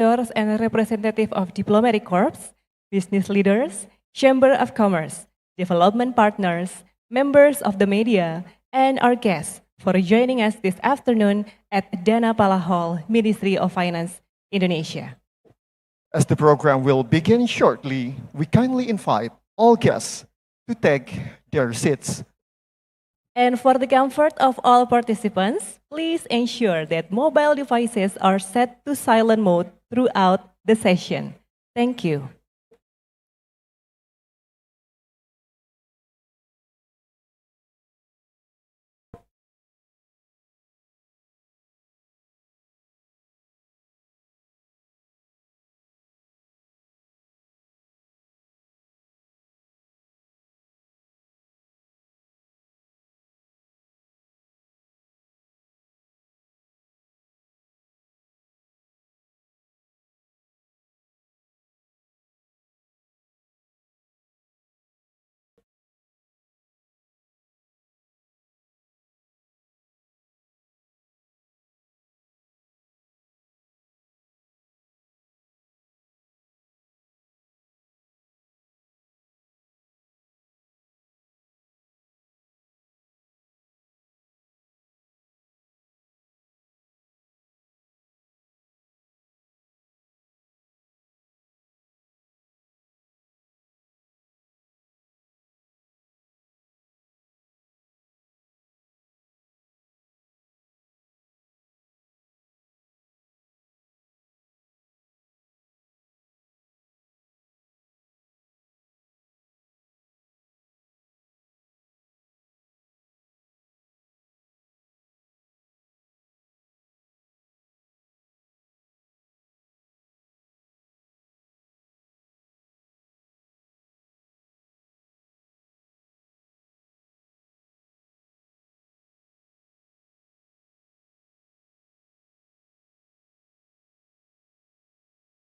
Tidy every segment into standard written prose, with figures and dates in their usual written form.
ambassadors and representative of diplomatic corps, business leaders, chamber of commerce, development partners, members of the media, and our guests for joining us this afternoon at Dana Pala Hall, Ministry of Finance, Indonesia. As the program will begin shortly, we kindly invite all guests to take their seats. And for the comfort of all participants, please ensure that mobile devices are set to silent mode throughout the session. Thank you.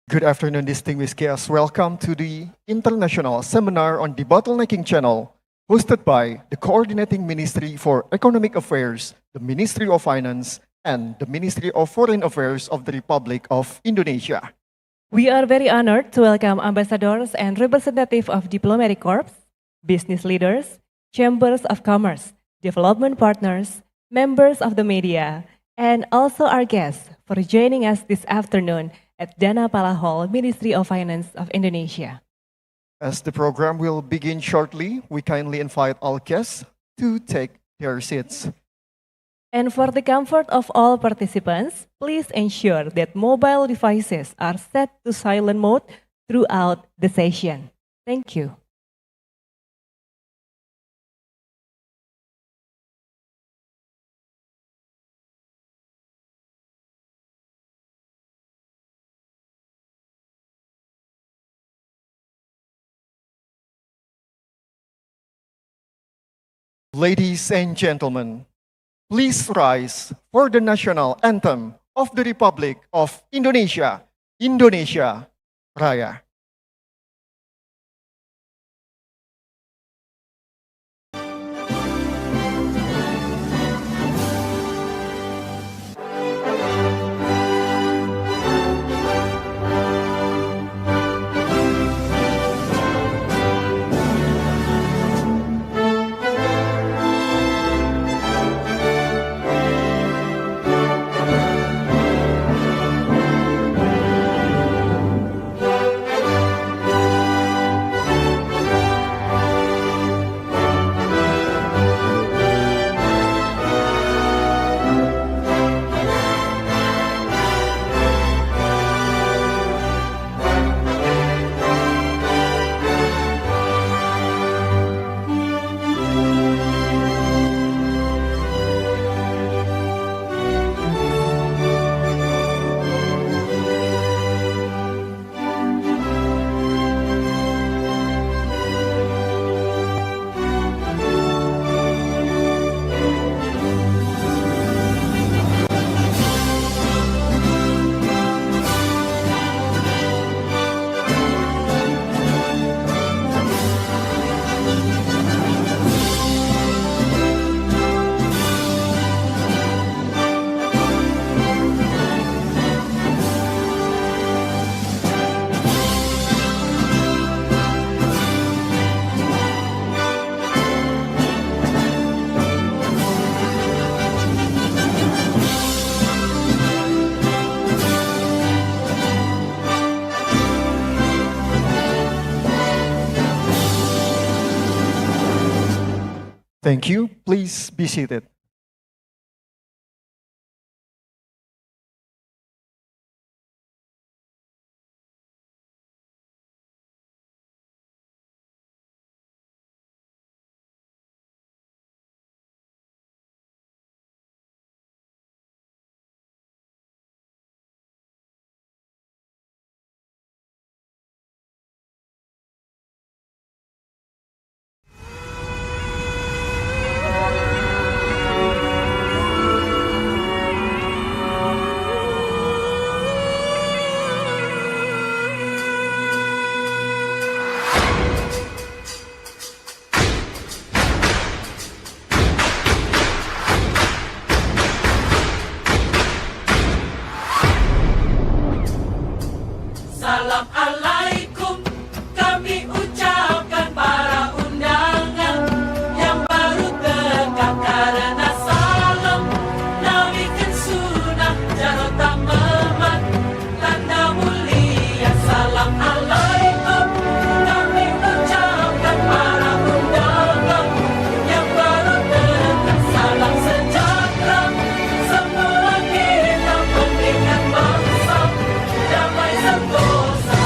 Good afternoon, distinguished guests. Welcome to the International Seminar on Debottlenecking channel, hosted by the Coordinating Ministry for Economic Affairs, the Ministry of Finance, and the Ministry of Foreign Affairs of the Republic of Indonesia. We are very honored to welcome ambassadors and representatives of diplomatic corps, business leaders, chambers of commerce, development partners, members of the media, and also our guests for joining us this afternoon at Dana Pala Hall, Ministry of Finance of Indonesia. As the program will begin shortly, we kindly invite all guests to take their seats. And for the comfort of all participants, please ensure that mobile devices are set to silent mode throughout the session. Thank you. Ladies and gentlemen, please rise for the national anthem of the Republic of Indonesia, Indonesia Raya. Thank you. Please be seated. Salam alaikum kami ucapkan para undangan yang baru tegak karena salam nawikan sunnah jarot tak memat tanda mulia. Salam alaikum kami ucapkan para undangan yang baru tegak salam sejahtera semua kita pendidikan bangsa damai sentosa.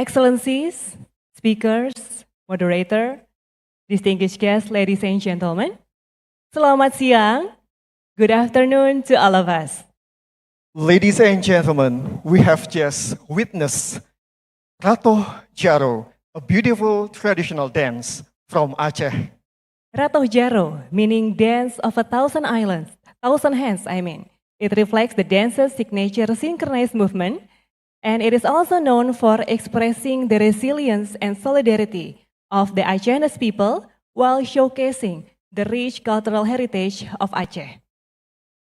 Excellencies, speakers, moderator, distinguished guests, ladies and gentlemen, selamat siang, good afternoon to all of us. Ladies and gentlemen, we have just witnessed Ratoh Jaro, a beautiful traditional dance from Aceh. Ratoh Jaro, meaning dance of a thousand islands, thousand hands, I mean. It reflects the dance's signature synchronized movement, and it is also known for expressing the resilience and solidarity of the Acehnese people while showcasing the rich cultural heritage of Aceh.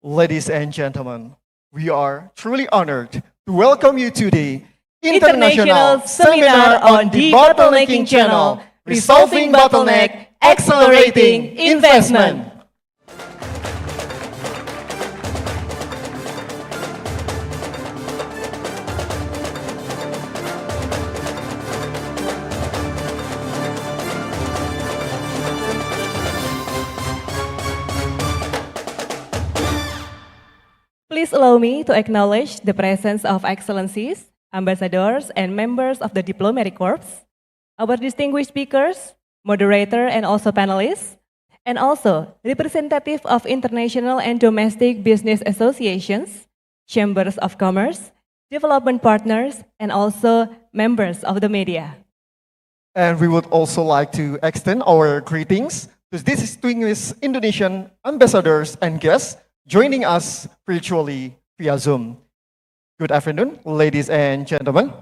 Ladies and gentlemen, we are truly honored to welcome you to the International Seminar on Debottlenecking Channel, Resolving Bottleneck, Accelerating Investment. Please allow me to acknowledge the presence of excellencies, ambassadors, and members of the Diplomatic Corps, our distinguished speakers, moderator, and also panelists, and also representative of international and domestic business associations, chambers of commerce, development partners, and also members of the media. And we would also like to extend our greetings to these distinguished Indonesian ambassadors and guests joining us virtually via Zoom. Good afternoon, ladies and gentlemen.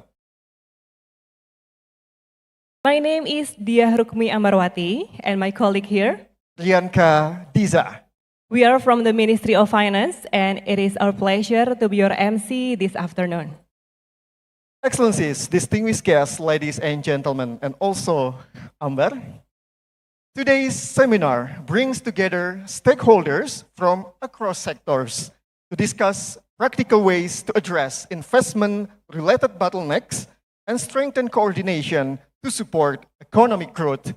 My name is Diah Rukmi Amarwati, and my colleague here. Rianka Diza. We are from the Ministry of Finance, and it is our pleasure to be your MC this afternoon. Excellencies, distinguished guests, ladies and gentlemen, and also Amber. Today's seminar brings together stakeholders from across sectors to discuss practical ways to address investment-related bottlenecks and strengthen coordination to support economic growth.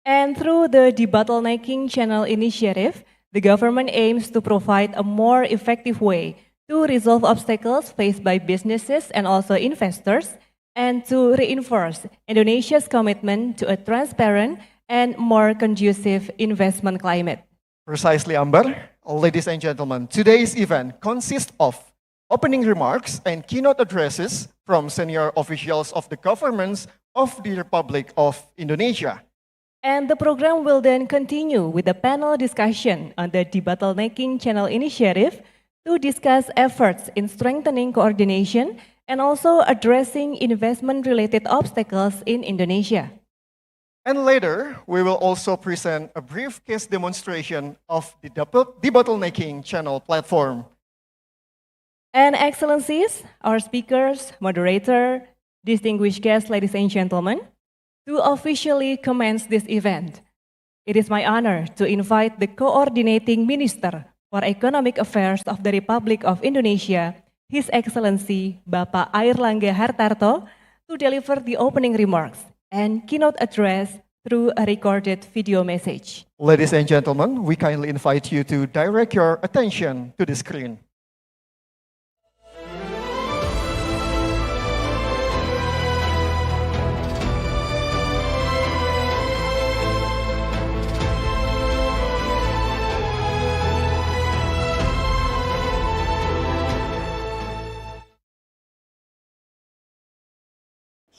And through the Debottlenecking Channel initiative, the government aims to provide a more effective way to resolve obstacles faced by businesses and also investors, and to reinforce Indonesia's commitment to a transparent and more conducive investment climate. Precisely, Amber. Ladies and gentlemen, today's event consists of opening remarks and keynote addresses from senior officials of the governments of the Republic of Indonesia. And the program will then continue with a panel discussion on the Debottlenecking Channel initiative to discuss efforts in strengthening coordination and also addressing investment-related obstacles in Indonesia. And later, we will also present a brief case demonstration of the Debottlenecking Channel platform. And excellencies, our speakers, moderator, distinguished guests, ladies and gentlemen, to officially commence this event, it is my honor to invite the Coordinating Minister for Economic Affairs of the Republic of Indonesia, His Excellency Bapak Airlangga Hartarto, to deliver the opening remarks and keynote address through a recorded video message. Ladies and gentlemen, we kindly invite you to direct your attention to the screen.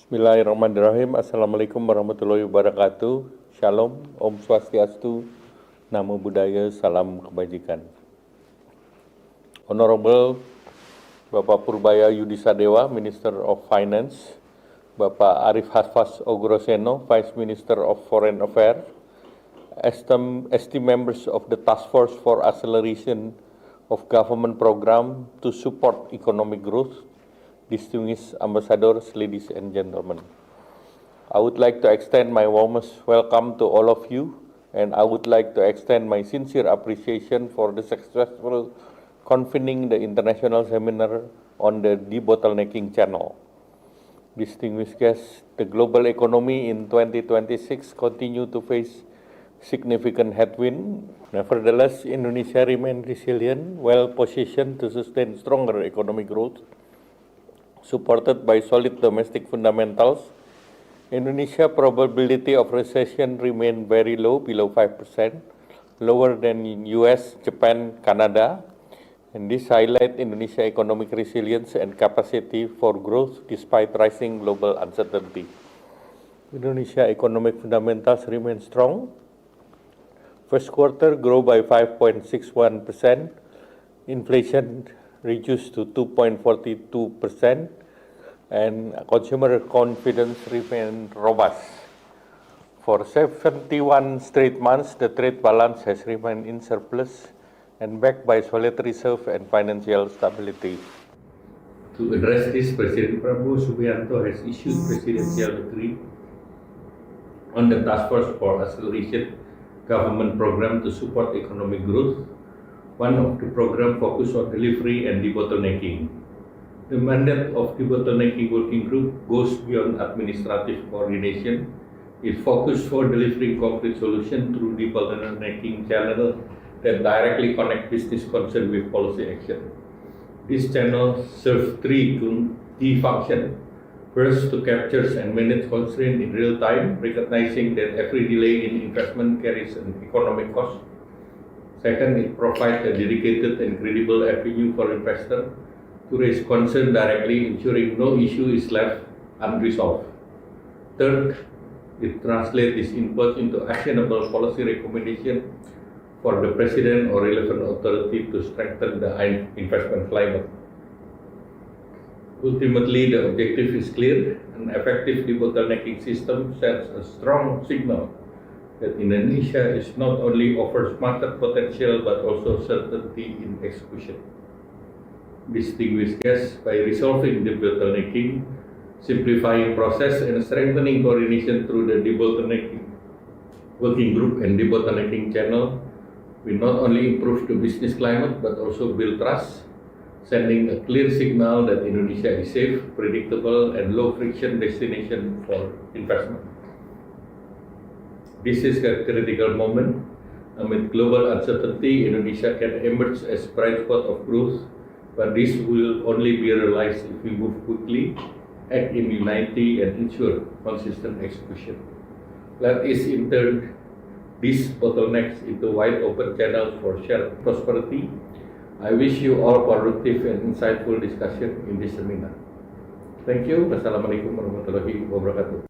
Bismillahirrahmanirrahim. Assalamualaikum warahmatullahi wabarakatuh. Shalom, Om Swastiastu, Namo Buddhaya, Salam Kebajikan. Honorable Bapak Purbaya Yudisadewa, Minister of Finance, Bapak Arif Hasfas Ogroseno, Vice Minister of Foreign Affairs, esteemed members of the Task Force for Acceleration of Government Program to Support Economic Growth, distinguished ambassadors, ladies and gentlemen. I would like to extend my warmest welcome to all of you, and I would like to extend my sincere appreciation for the successful convening the international seminar on the Debottlenecking channel. Distinguished guests, the global economy in 2026 continue to face significant headwind. Nevertheless, Indonesia remains resilient, well positioned to sustain stronger economic growth, supported by solid domestic fundamentals. Indonesia probability of recession remain very low, below 5%, lower than in US, Japan, Canada. And this highlights Indonesia economic resilience and capacity for growth despite rising global uncertainty. Indonesia economic fundamentals remain strong. First quarter grew by 5.61%. Inflation reduced to 2.42%. And consumer confidence remained robust. For 71 straight months, the trade balance has remained in surplus and backed by solid reserve and financial stability. To address this, President Prabowo Subianto has issued presidential decree on the Task Force for Acceleration Government Program to support economic growth. One of the program focused on delivery and debottlenecking. The mandate of Debottlenecking Working Group goes beyond administrative coordination. It focuses for delivering concrete solutions through debottlenecking channel that directly connect business concern with policy action. This channel serves three key functions. First, to capture and manage constraints in real time, recognizing that every delay in investment carries an economic cost. Second, it provides a dedicated and credible avenue for investors to raise concern directly, ensuring no issue is left unresolved. Third, it translates this input into actionable policy recommendation for the President or relevant authority to strengthen the investment climate. Ultimately, the objective is clear. An effective debottlenecking system sends a strong signal that Indonesia is not only offers market potential but also certainty in execution. Distinguished guests, by resolving the debottlenecking, simplifying process and strengthening coordination through the Debottlenecking Working Group and Debottlenecking Channel, we not only improve the business climate but also build trust, sending a clear signal that Indonesia is safe, predictable, and low-friction destination for investment. This is a critical moment. Amid global uncertainty, Indonesia can emerge as a bright spot of growth, but this will only be realized if we move quickly, act in unity, and ensure consistent execution. Let us in turn these bottlenecks into wide open channels for shared prosperity. I wish you all productive and insightful discussion in this seminar. Thank you. Wassalamualaikum warahmatullahi wabarakatuh.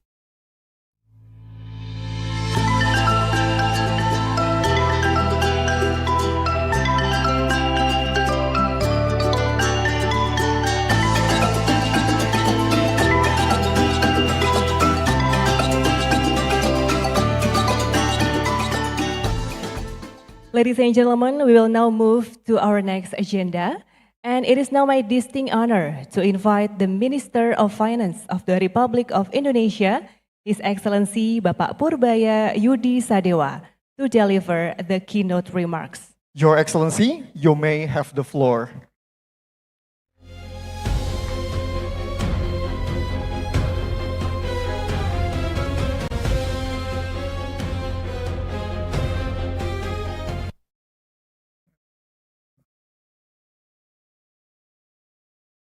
Ladies and gentlemen, we will now move to our next agenda. And it is now my distinct honor to invite the Minister of Finance of the Republic of Indonesia, His Excellency Bapak Purbaya Yudi Sadewa, to deliver the keynote remarks. Your Excellency, you may have the floor.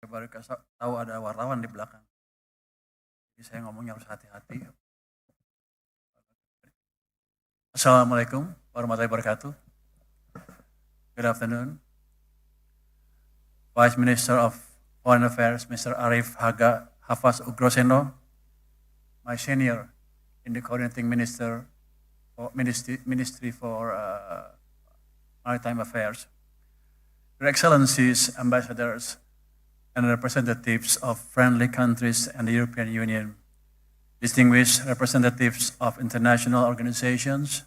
Baru tahu ada wartawan di belakang. Jadi saya ngomongnya harus hati-hati. Assalamualaikum warahmatullahi wabarakatuh. Good afternoon. Vice Minister of Foreign Affairs, Mr. Arif Haga Hafaz Ugroseno, my senior in the coordinating Ministry for Maritime Affairs. Your Excellencies, Ambassadors, and representatives of friendly countries and the European Union, distinguished representatives of international organizations,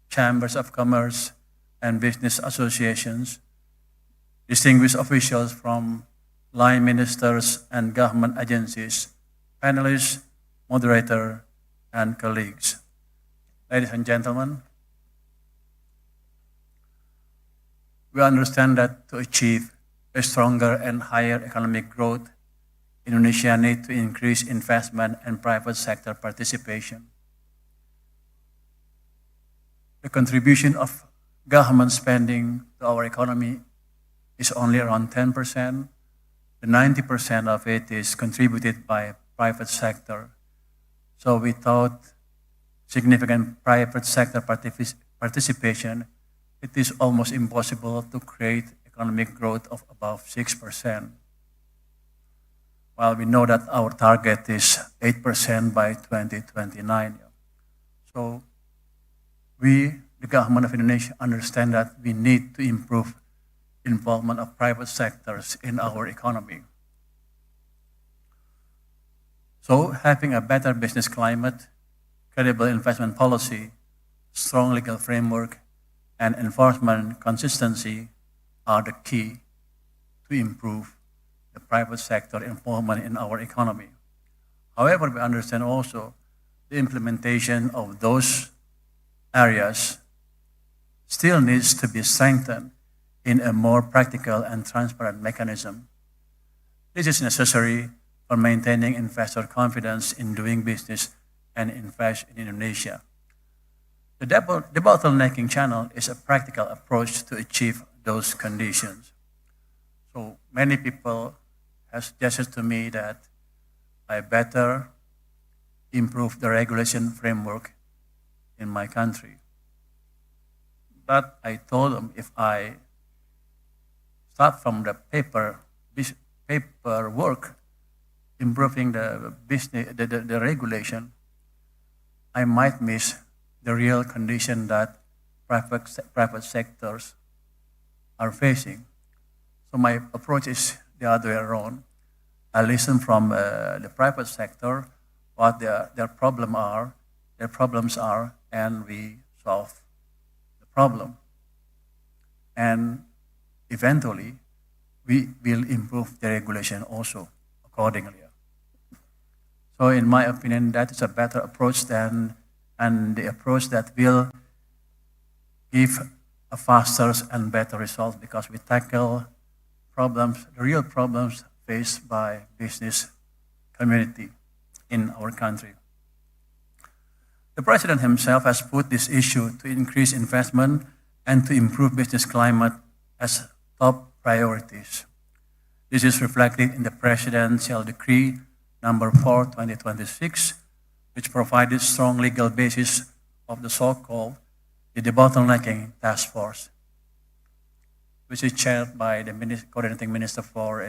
chambers of commerce and business associations, distinguished officials from line ministers and government agencies, panelists, moderator, and colleagues. Ladies and gentlemen, we understand that to achieve a stronger and higher economic growth, Indonesia needs to increase investment and private sector participation. The contribution of government spending to our economy is only around 10%. The 90% of it is contributed by private sector. So without significant private sector participation, it is almost impossible to create economic growth of above 6%. While we know that our target is 8% by 2029. So we, the government of Indonesia, understand that we need to improve involvement of private sectors in our economy. So having a better business climate, credible investment policy, strong legal framework, and enforcement consistency are the key to improve the private sector involvement in our economy. However, we understand also the implementation of those areas still needs to be strengthened in a more practical and transparent mechanism. This is necessary for maintaining investor confidence in doing business and invest in Indonesia. The debottlenecking channel is a practical approach to achieve those conditions. So many people have suggested to me that I better improve the regulation framework in my country. But I told them if I start from the paperwork, improving the business, the regulation, I might miss the real condition that private sectors are facing. So my approach is the other way around. I listen from the private sector what their problems are, and we solve the problem. And eventually, we will improve the regulation also accordingly. So in my opinion, that is a better approach and the approach that will give a faster and better result, because we tackle problems, the real problems faced by business community in our country. The President himself has put this issue to increase investment and to improve business climate as top priorities. This is reflected in the Presidential Decree number 4, 2026, which provided strong legal basis of the so-called the Debottlenecking Task Force, which is chaired by the Coordinating Minister for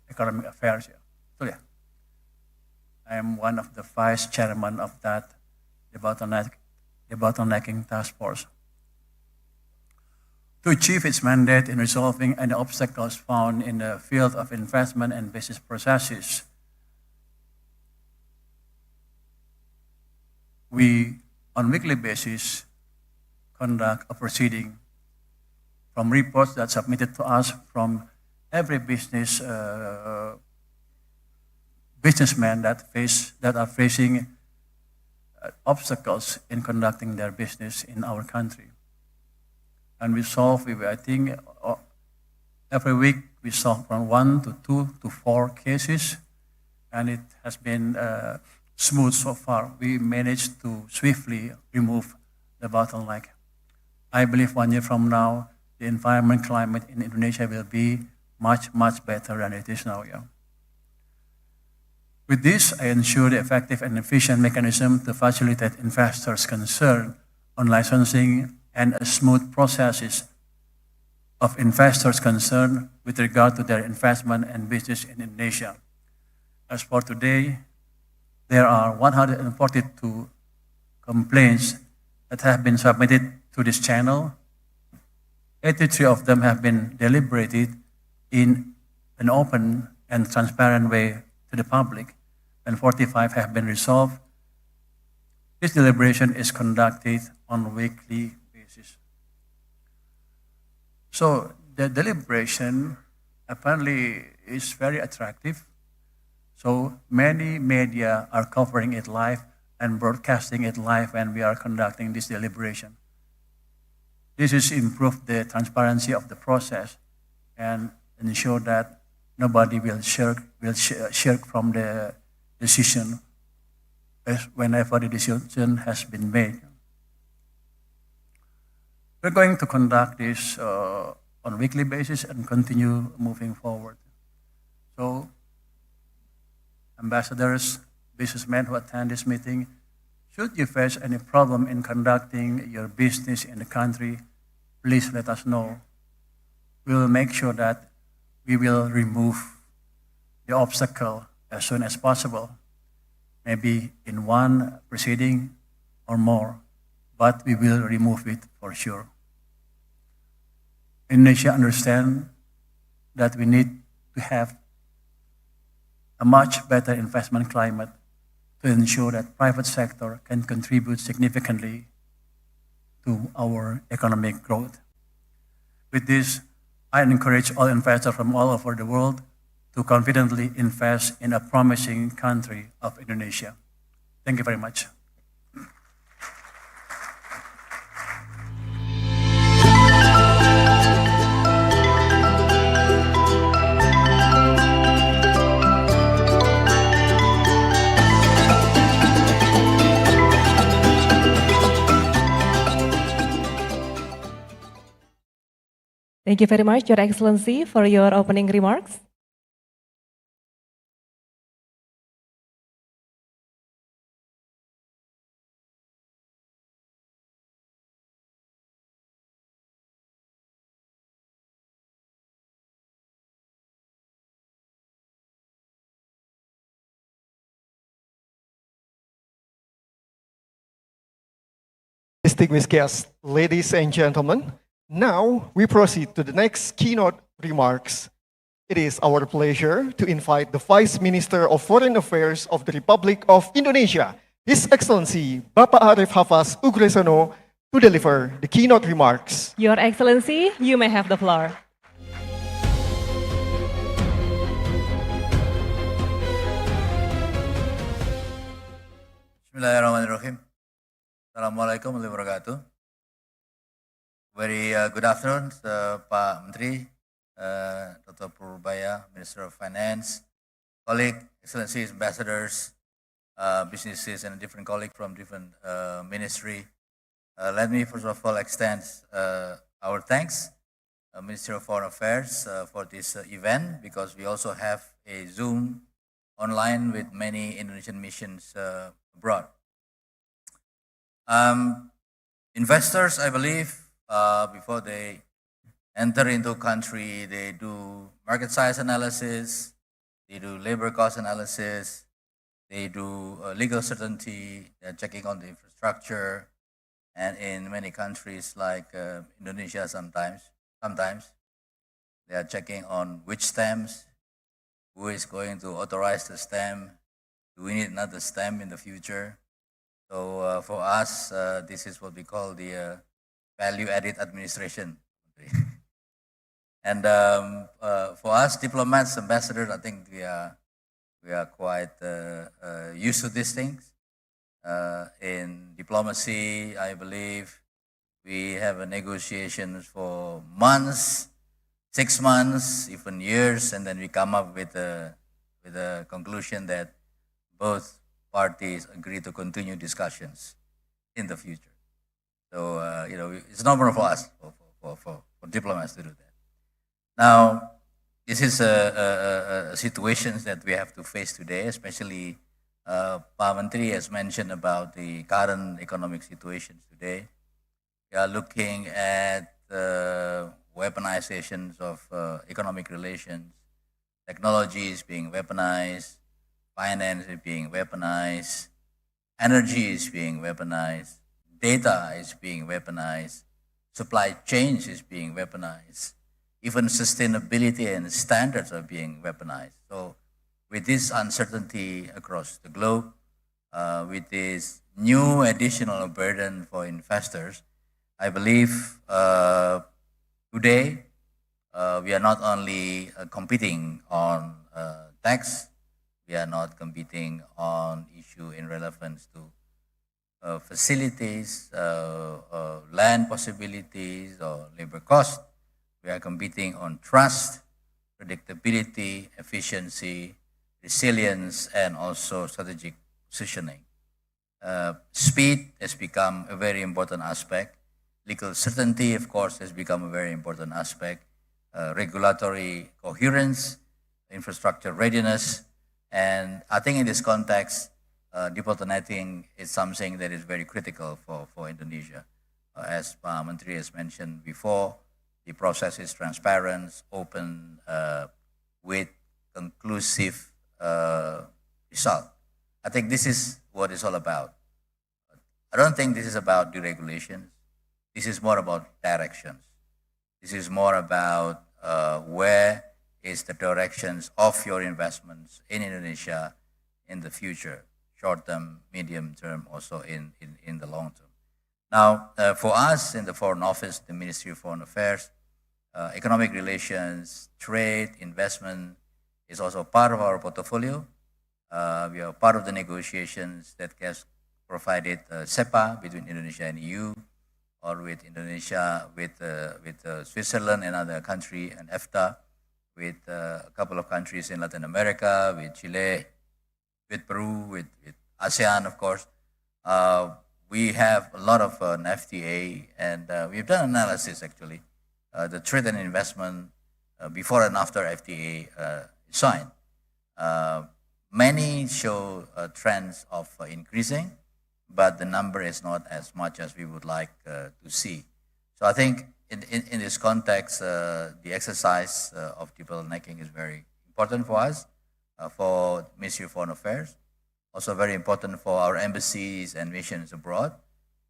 Economic Affairs. So yeah, I am one of the vice chairman of that Debottlenecking Task Force. To achieve its mandate in resolving any obstacles found in the field of investment and business processes, we, on weekly basis, conduct a proceeding from reports that submitted to us from every businessman that are facing obstacles in conducting their business in our country. And we solve, I think, every week we solve from 1 to 2 to 4 cases, and it has been smooth so far. We managed to swiftly remove the bottleneck. I believe 1 year from now, the environment climate in Indonesia will be much, much better than it is now. Yeah. With this, I ensure the effective and efficient mechanism to facilitate investors' concern on licensing and a smooth processes of investors' concern with regard to their investment and business in Indonesia. As for today, there are 142 complaints that have been submitted to this channel. 83 of them have been deliberated in an open and transparent way to the public, and 45 have been resolved. This deliberation is conducted on a weekly basis. So the deliberation apparently is very attractive. So many media are covering it live and broadcasting it live when we are conducting this deliberation. This is improve the transparency of the process and ensure that nobody will shirk from the decision whenever the decision has been made. We're going to conduct this on a weekly basis and continue moving forward. So, ambassadors, businessmen who attend this meeting, should you face any problem in conducting your business in the country, please let us know. We will make sure that we will remove the obstacle as soon as possible, maybe in one proceeding or more, but we will remove it for sure. Indonesia understands that we need to have a much better investment climate to ensure that private sector can contribute significantly to our economic growth. With this, I encourage all investors from all over the world to confidently invest in a promising country of Indonesia. Thank you very much. Thank you very much, Your Excellency, for your opening remarks. Distinguished guests, ladies and gentlemen, now we proceed to the next keynote remarks. It is our pleasure to invite the Vice Minister of Foreign Affairs of the Republic of Indonesia, His Excellency Bapak Arif Hafaz Ugresono, to deliver the keynote remarks. Your Excellency, you may have the floor. Bismillahirrahmanirrahim. Assalamualaikum warahmatullahi wabarakatuh. Very good afternoon, Pak Menteri, Dr. Purbaya, Minister of Finance, colleague, excellencies, ambassadors, businesses, and different colleagues from different ministry. Let me first of all extend our thanks, Ministry of Foreign Affairs, for this event, because we also have a Zoom online with many Indonesian missions abroad. Investors, I believe, before they enter into country, they do market size analysis, they do labor cost analysis, they do legal certainty, they're checking on the infrastructure, and in many countries like Indonesia sometimes they are checking on which stamps, who is going to authorize the stamp, do we need another stamp in the future? So for us, this is what we call the value-added administration. And for us, diplomats, ambassadors, I think we are quite used to these things. In diplomacy, I believe we have negotiations for months, 6 months, even years, and then we come up with a conclusion that both parties agree to continue discussions in the future. So it's normal for us, for diplomats to do that. Now, this is a situation that we have to face today, especially Pak Menteri has mentioned about the current economic situations today. We are looking at weaponizations of economic relations. Technology is being weaponized, finance is being weaponized, energy is being weaponized, data is being weaponized, supply chains is being weaponized, even sustainability and standards are being weaponized. So with this uncertainty across the globe, with this new additional burden for investors, I believe Today, we are not only competing on tax, we are not competing on issue in relevance to facilities, land possibilities, or labor cost. We are competing on trust, predictability, efficiency, resilience, and also strategic positioning. Speed has become a very important aspect. Legal certainty, of course, has become a very important aspect. Regulatory coherence, infrastructure readiness, and I think in this context, debottlenecking is something that is very critical for Indonesia. As Pak Menteri has mentioned before, the process is transparent, open, with conclusive result. I think this is what it's all about. I don't think this is about deregulation. This is more about directions. This is more about where is the directions of your investments in Indonesia in the future, short term, medium term, also in the long term. Now, for us in the Foreign Office, the Ministry of Foreign Affairs, economic relations, trade, investment is also part of our portfolio. We are part of the negotiations that has provided CEPA between Indonesia and EU, or with Indonesia, with Switzerland and other country, and EFTA, with a couple of countries in Latin America, with Chile, with Peru, with ASEAN, of course. We have a lot of an FTA, and we've done analysis actually. The trade and investment before and after FTA is signed. Many show trends of increasing, but the number is not as much as we would like to see. So I think in this context, the exercise of debottlenecking is very important for us, for Ministry of Foreign Affairs. Also very important for our embassies and missions abroad,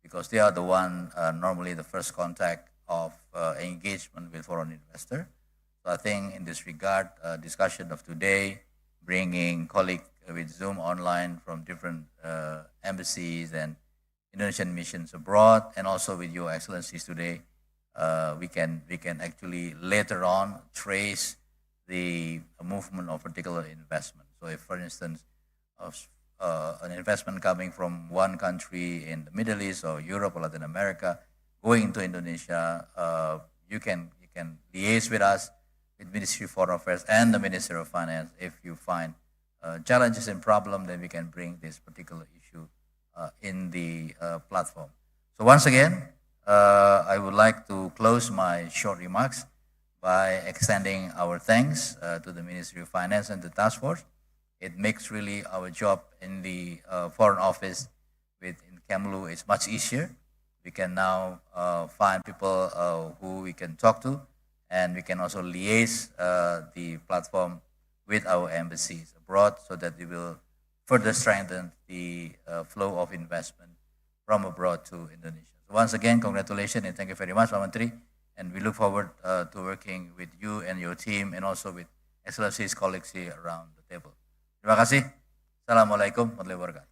because they are the one normally the first contact of engagement with foreign investor. So I think in this regard, discussion of today, bringing colleagues with Zoom online from different embassies and Indonesian missions abroad, and also with Your Excellencies today, we can actually later on trace the movement of particular investment. So if, for instance, an investment coming from one country in the Middle East or Europe or Latin America going into Indonesia, you can liaise with us, with Ministry of Foreign Affairs and the Ministry of Finance. If you find challenges and problem, then we can bring this particular issue in the platform. So once again, I would like to close my short remarks by extending our thanks to the Ministry of Finance and the task force. It makes really our job in the Foreign Office in Kemlu is much easier. We can now find people who we can talk to, and we can also liaise the platform with our embassies abroad, so that we will further strengthen the flow of investment from abroad to Indonesia. So once again, congratulations and thank you very much, Pak Menteri. And we look forward to working with you and your team, and also with Excellencies colleagues here around the table. Terima kasih. Assalamualaikum warahmatullahi wabarakatuh.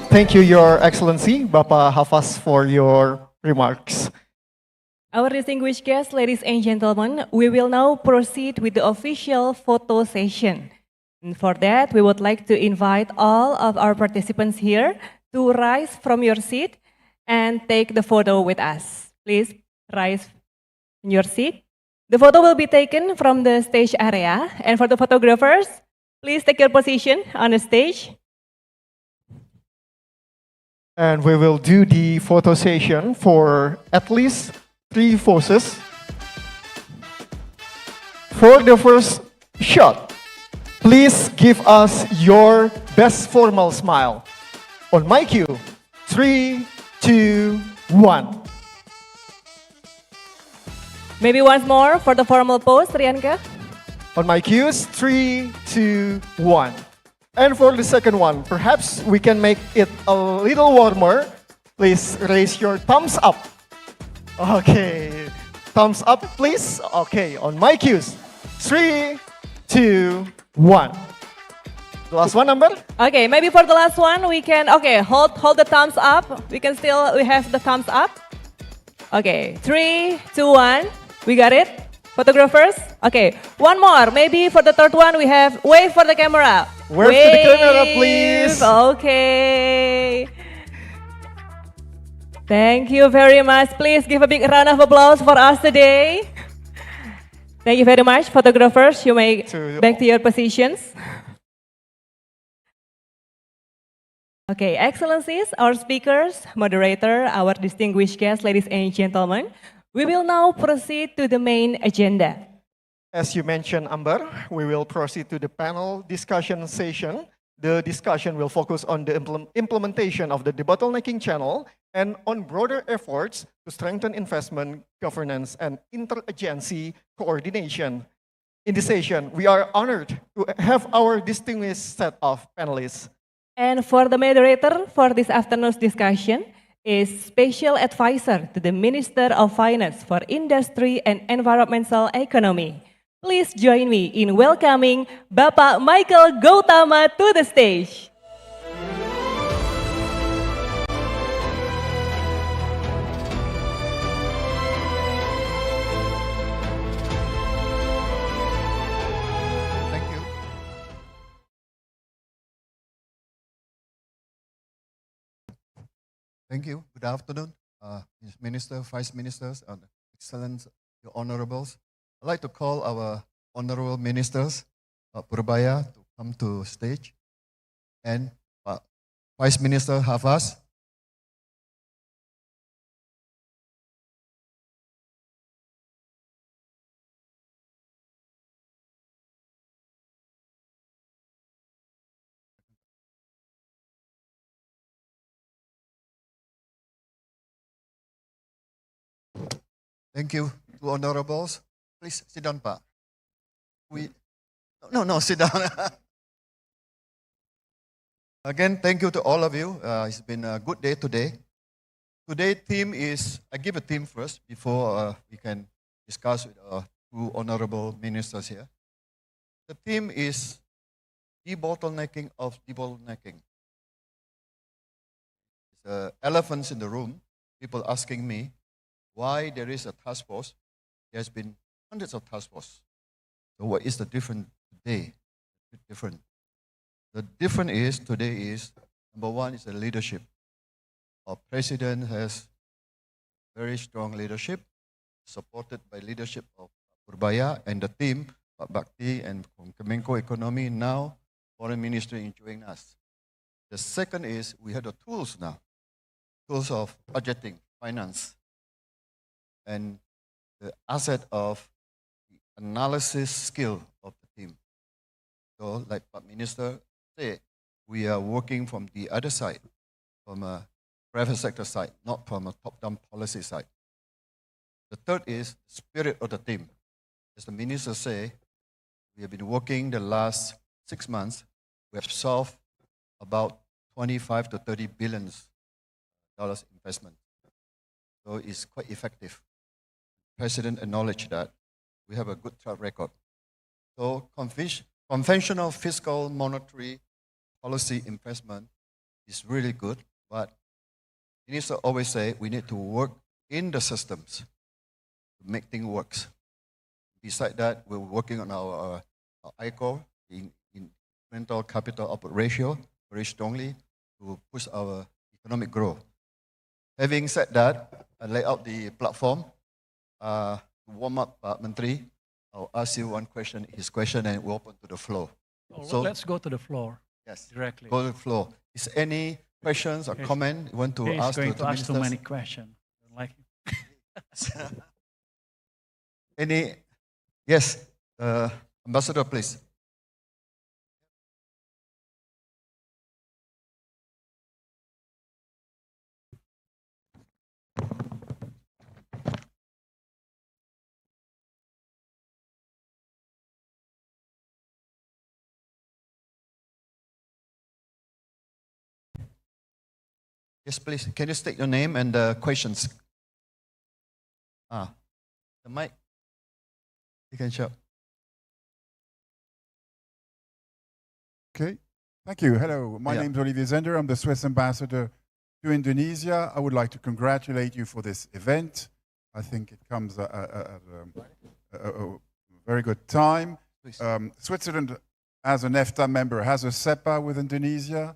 Thank you, Your Excellency, Bapak Hafaz, for your remarks. Our distinguished guests, ladies and gentlemen, we will now proceed with the official photo session. And for that, we would like to invite all of our participants here to rise from your seat and take the photo with us. Please rise in your seat. The photo will be taken from the stage area. And for the photographers, please take your position on the stage. And we will do the photo session for at least 3 poses. For the first shot, please give us your best formal smile. On my cue, 3, 2, 1. Maybe once more for the formal pose, Rianka. On my cues, 3, 2, 1. And for the second one, perhaps we can make it a little warmer. Please raise your thumbs up. Okay, thumbs up, please. Okay, on my cues. 3, 2, 1. The last one, number? Okay, maybe for the last one, we can, okay, hold the thumbs up. We have the thumbs up. Okay, 3, 2, 1. We got it? Photographers? Okay, one more. Maybe for the third one, we have wave for the camera. Wave to the camera, please. Okay. Thank you very much. Please give a big round of applause for us today. Thank you very much, photographers. You may back to your positions. Okay, Excellencies, our speakers, moderator, our distinguished guests, ladies and gentlemen, we will now proceed to the main agenda. As you mentioned, Amber, we will proceed to the panel discussion session. The discussion will focus on the implementation of the debottlenecking channel and on broader efforts to strengthen investment, governance, and interagency coordination. In this session, we are honored to have our distinguished set of panelists. And for the moderator for this afternoon's discussion is Special Advisor to the Minister of Finance for Industry and Environmental Economy. Please join me in welcoming Bapak Michael Gautama to the stage. Thank you. Thank you. Good afternoon, Minister, Vice Ministers, and Excellence, your Honorables. I'd like to call our Honorable Ministers, Purbaya, to come to stage, and Vice Minister Hafaz. Thank you, two Honorables. Please sit down, Pak. No, sit down. Again, thank you to all of you. It's been a good day today. Today's theme is, I give a theme first before we can discuss with our two honorable ministers here. The theme is debottlenecking of debottlenecking. It's elephants in the room, people asking me why there is a task force. There's been hundreds of task forces. So what is the difference today? Different. The difference is today is, number one is the leadership. Our president has very strong leadership, supported by leadership of Purbaya and the team, Pak Bakti and Menko Economy, now Foreign Ministry enjoying us. The second is we have the tools now, tools of budgeting, finance, and the asset of the analysis skill of the team. So like Pak Minister said, we are working from the other side, from a private sector side, not from a top-down policy side. The third is the spirit of the team. As the Minister say, we have been working the last 6 months. We have solved about 25 to 30 billion dollars investment. So it's quite effective. President acknowledged that. We have a good track record. So conventional fiscal monetary policy investment is really good, but Minister always say we need to work in the systems to make things work. Besides that, we're working on our ICO, in mental capital output ratio, very strongly to push our economic growth. Having said that, I lay out the platform. To warm up, Menteri, I'll ask you one question, his question, and we'll open to the floor. So let's go to the floor. Yes, Directly. go to the floor. Is any questions or comment you want to He is ask going to to the ask too ministers? many questions. Like Any? Yes, Ambassador, please. Yes, please. Can you state your name and the questions? The mic. You can show. Okay, thank you. Hello, my Yeah. name is Olivier Zender. I'm the Swiss ambassador to Indonesia. I would like to congratulate you for this event. I think it comes at a very good time. Please. Switzerland, as an EFTA member, has a SEPA with Indonesia.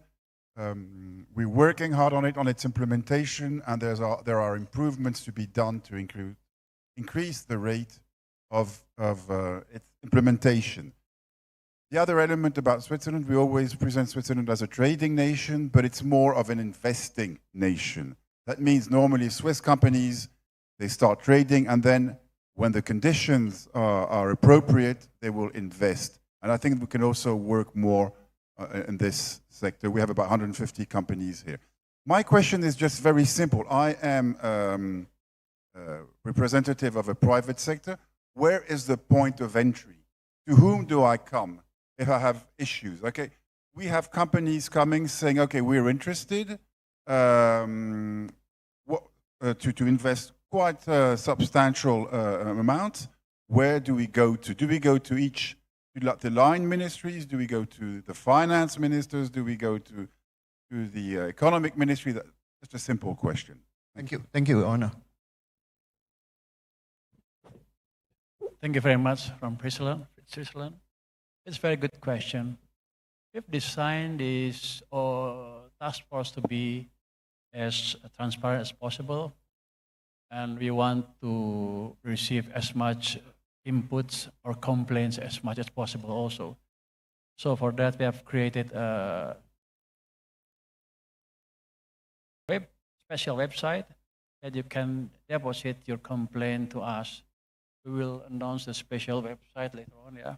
We're working hard on it, on its implementation, and there are improvements to be done to increase the rate of its implementation. The other element about Switzerland, we always present Switzerland as a trading nation, but it's more of an investing nation. That means normally Swiss companies, they start trading, and then when the conditions are appropriate, they will invest. And I think we can also work more in this sector. We have about 150 companies here. My question is just very simple. I am representative of a private sector. Where is the point of entry? To whom do I come if I have issues? Okay, we have companies coming saying, okay, we're interested to invest quite substantial amounts. Where do we go to? Do we go to the line ministries? Do we go to the finance ministers? Do we go to the economic ministry? That's a simple question. Thank you. Thank you, Honor. Thank you very much from Switzerland. It's a very good question. We've designed this task force to be as transparent as possible, and we want to receive as much inputs or complaints as much as possible also. So for that, we have created a special website that you can deposit your complaint to us. We will announce the special website later on, yeah.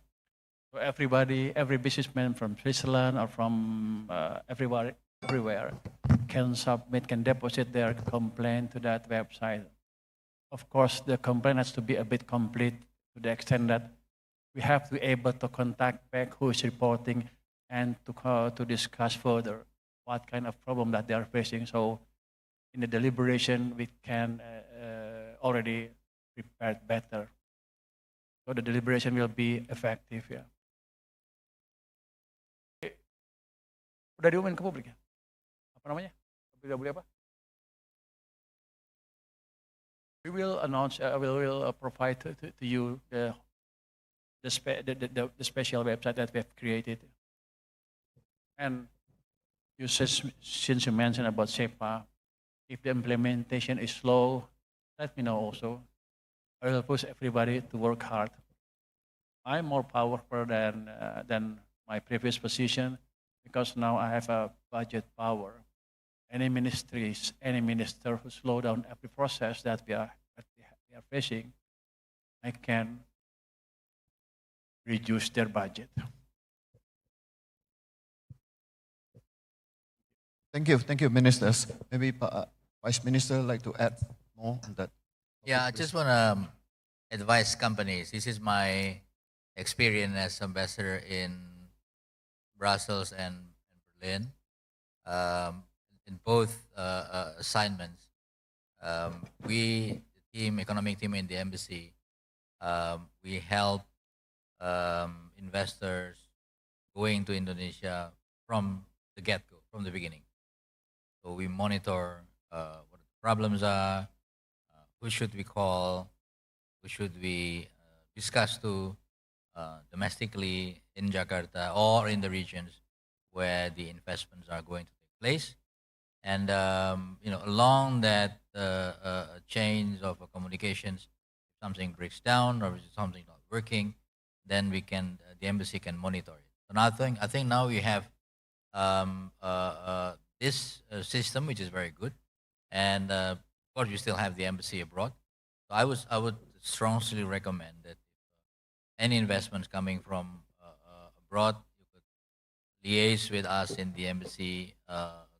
So everybody, every businessman from Switzerland or from everywhere can submit, can deposit their complaint to that website. Of course, the complaint has to be a bit complete to the extent that we have to be able to contact back who is reporting and to discuss further what kind of problem that they are facing. So in the deliberation, we can already prepare better. So the deliberation will be effective, ya. Udah diumumin ke publik ya? Apa namanya? Udah boleh apa? We will announce, we will provide to you the special website that we have created. And you since you mentioned about SEPA, if the implementation is slow, let me know also. I will push everybody to work hard. I'm more powerful than my previous position because now I have a budget power. Any ministries, any minister who slow down every process that we are facing, I can reduce their budget. Thank you, ministers. Maybe Vice Minister like to add more on that. Yeah, I just want to advise companies. This is my experience as ambassador in Brussels and Berlin. In both assignments, we, the economic team in the embassy, we help investors going to Indonesia from the get-go, from the beginning. So we monitor what the problems are, who should we call, who should we discuss to domestically in Jakarta or in the regions where the investments are going to take place. And along that chains of communications, if something breaks down or if something not working, then we can, the embassy can monitor it. So now I think now we have this system, which is very good, and of course we still have the embassy abroad. So I would strongly recommend that any investments coming from abroad, you could liaise with us in the embassy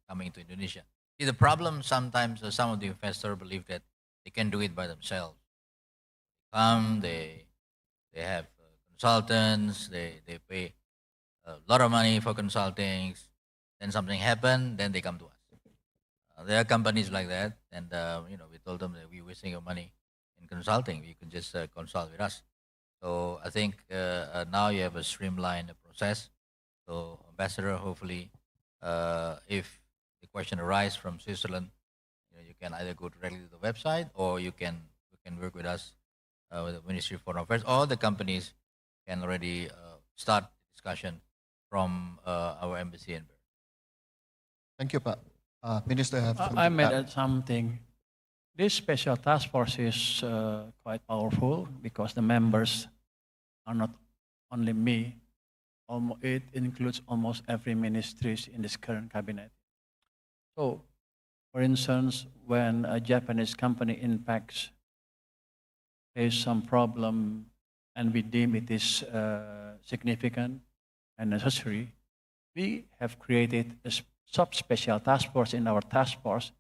coming to Indonesia. See, the problem sometimes some of the investors believe that they can do it by themselves. They have consultants, they pay a lot of money for consultings, then something happened, then they come to us. There are companies like that, and we told them that we're wasting your money in consulting. You can just consult with us. So I think now you have a streamlined process. So Ambassador, hopefully, if the question arises from Switzerland, you can either go directly to the website, or you can work with us with the Ministry of Foreign Affairs. All the companies can already start discussion from our embassy in Bern. Thank you, Pak. Minister, have something I to might add? add something. This special task force is quite powerful because the members are not only me. It includes almost every ministry in this current cabinet. So, for instance, when a Japanese company impacts face some problem and we deem it is significant and necessary, we have created a sub-special task force in our task force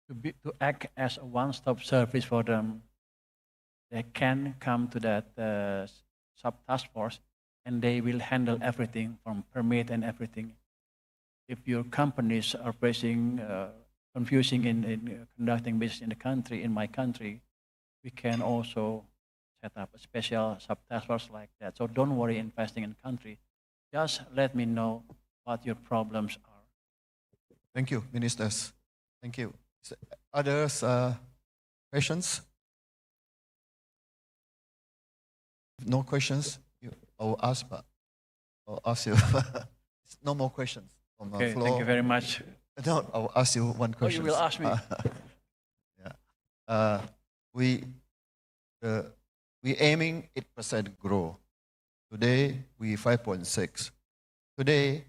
to act as a one-stop service for them. They can come to that sub-task force and they will handle everything from permit and everything. If your companies are facing confusing in conducting business in the country, in my country, we can also set up a special sub-task force like that. So don't worry investing in country. Just let me know what your problems are. Thank you, ministers. Thank you. Others, questions? No questions? I will ask, but I'll ask you. No more questions on the Okay, floor. thank you very much. No, I'll ask you one Oh, question. you will ask me. Yeah. We aiming 8% growth. Today, we 5.6. Today,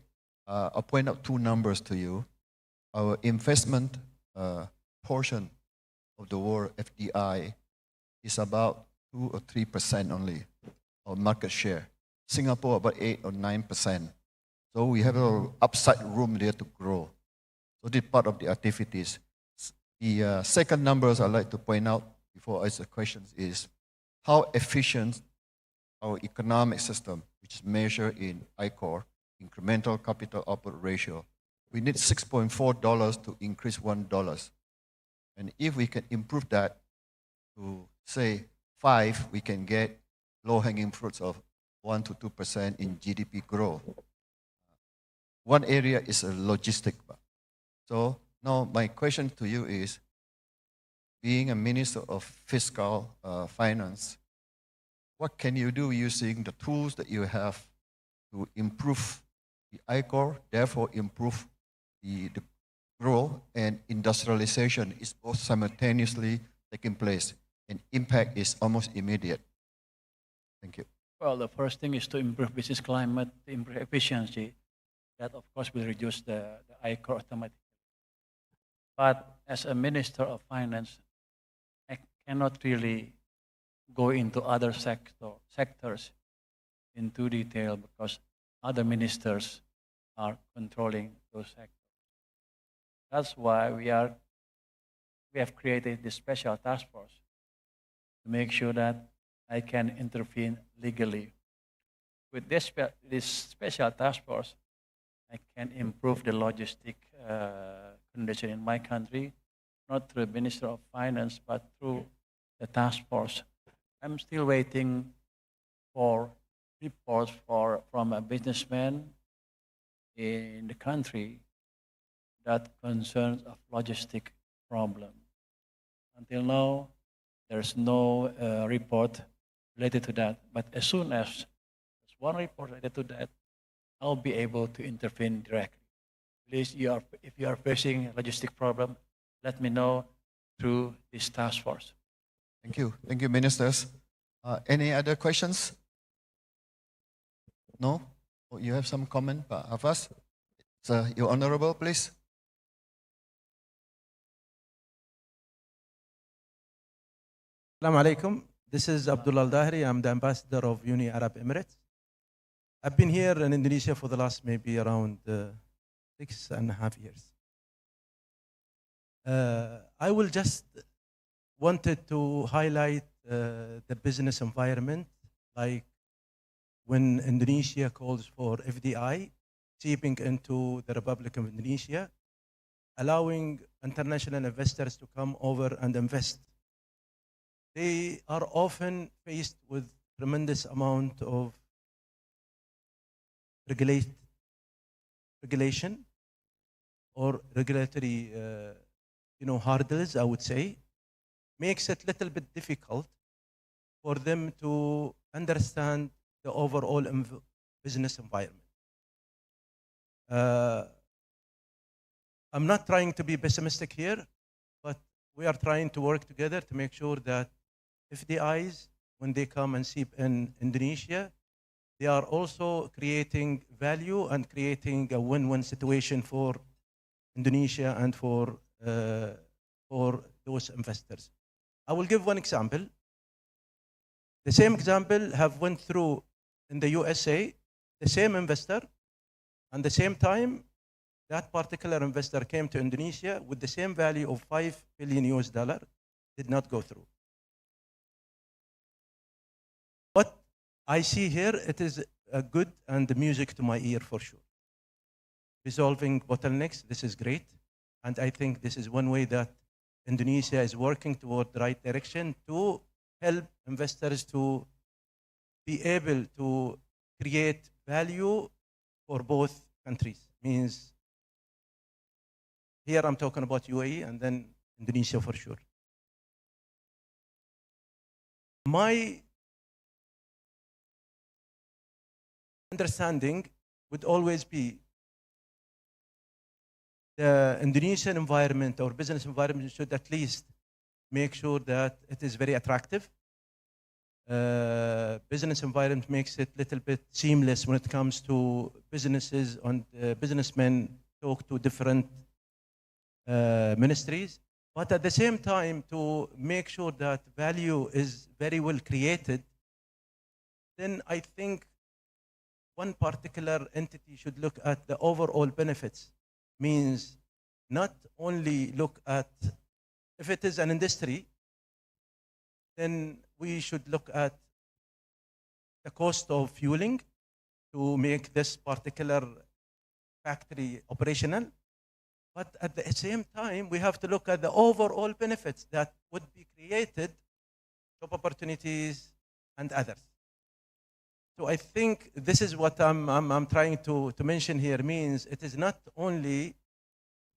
I'll point out two numbers to you. Our investment portion of the world FDI is about 2 or 3% only, our market share. Singapore about 8 or 9%. So we have a upside room there to grow. So this part of the activities. The second numbers I'd like to point out before I ask the questions is how efficient our economic system, which is measured in ICOR, incremental capital output ratio. We need $6.4 to increase $1. And if we can improve that to, say, 5, we can get low-hanging fruits of 1 to 2% in GDP growth. One area is a logistic. So now my question to you is, being a minister of fiscal finance, what can you do using the tools that you have to improve the ICOR, therefore improve the growth and industrialization is both simultaneously taking place and impact is almost immediate? Thank you. Well, the first thing is to improve business climate, to improve efficiency. That, of course, will reduce the ICOR automatically. But as a Minister of Finance, I cannot really go into other sectors into detail because other ministers are controlling those sectors. That's why we have created this special task force to make sure that I can intervene legally. With this special task force, I can improve the logistic condition in my country, not through the Minister of Finance, but through the task force. I'm still waiting for reports from a businessman in the country that concerns of logistic problem. Until now, there's no report related to that. But as soon as there's one report related to that, I'll be able to intervene directly. Please, if you are facing a logistic problem, let me know through this task force. Thank you. Thank you, ministers. Any other questions? No? Oh, you have some comment, Pak Hafaz? Sir, Your Honorable, please. Assalamu alaikum. This is Abdullah Al-Dahri. I'm the ambassador of Uni Arab Emirates. I've been here in Indonesia for the last maybe around 6.5 years. I will just wanted to highlight the business environment, like when Indonesia calls for FDI seeping into the Republic of Indonesia, allowing international investors to come over and invest. They are often faced with tremendous amount of regulation or regulatory hurdles, I would say, makes it a little bit difficult for them to understand the overall business environment. I'm not trying to be pessimistic here, but we are trying to work together to make sure that FDIs, when they come and seep in Indonesia, they are also creating value and creating a win-win situation for Indonesia and for those investors. I will give one example. The same example have went through in the USA, the same investor, and the same time, that particular investor came to Indonesia with the same value of $5 billion US, did not go through. What I see here, it is a good and music to my ear for sure. Resolving bottlenecks, this is great. And I think this is one way that Indonesia is working toward the right direction to help investors to be able to create value for both countries. Means here I'm talking about UAE and then Indonesia for sure. My understanding would always be the Indonesian environment or business environment should at least make sure that it is very attractive. Business environment makes it a little bit seamless when it comes to businesses and businessmen talk to different ministries. But at the same time, to make sure that value is very well created, then I think one particular entity should look at the overall benefits. Means not only look at, if it is an industry, then we should look at the cost of fueling to make this particular factory operational. But at the same time, we have to look at the overall benefits that would be created, job opportunities and others. So I think this is what I'm trying to mention here. Means it is not only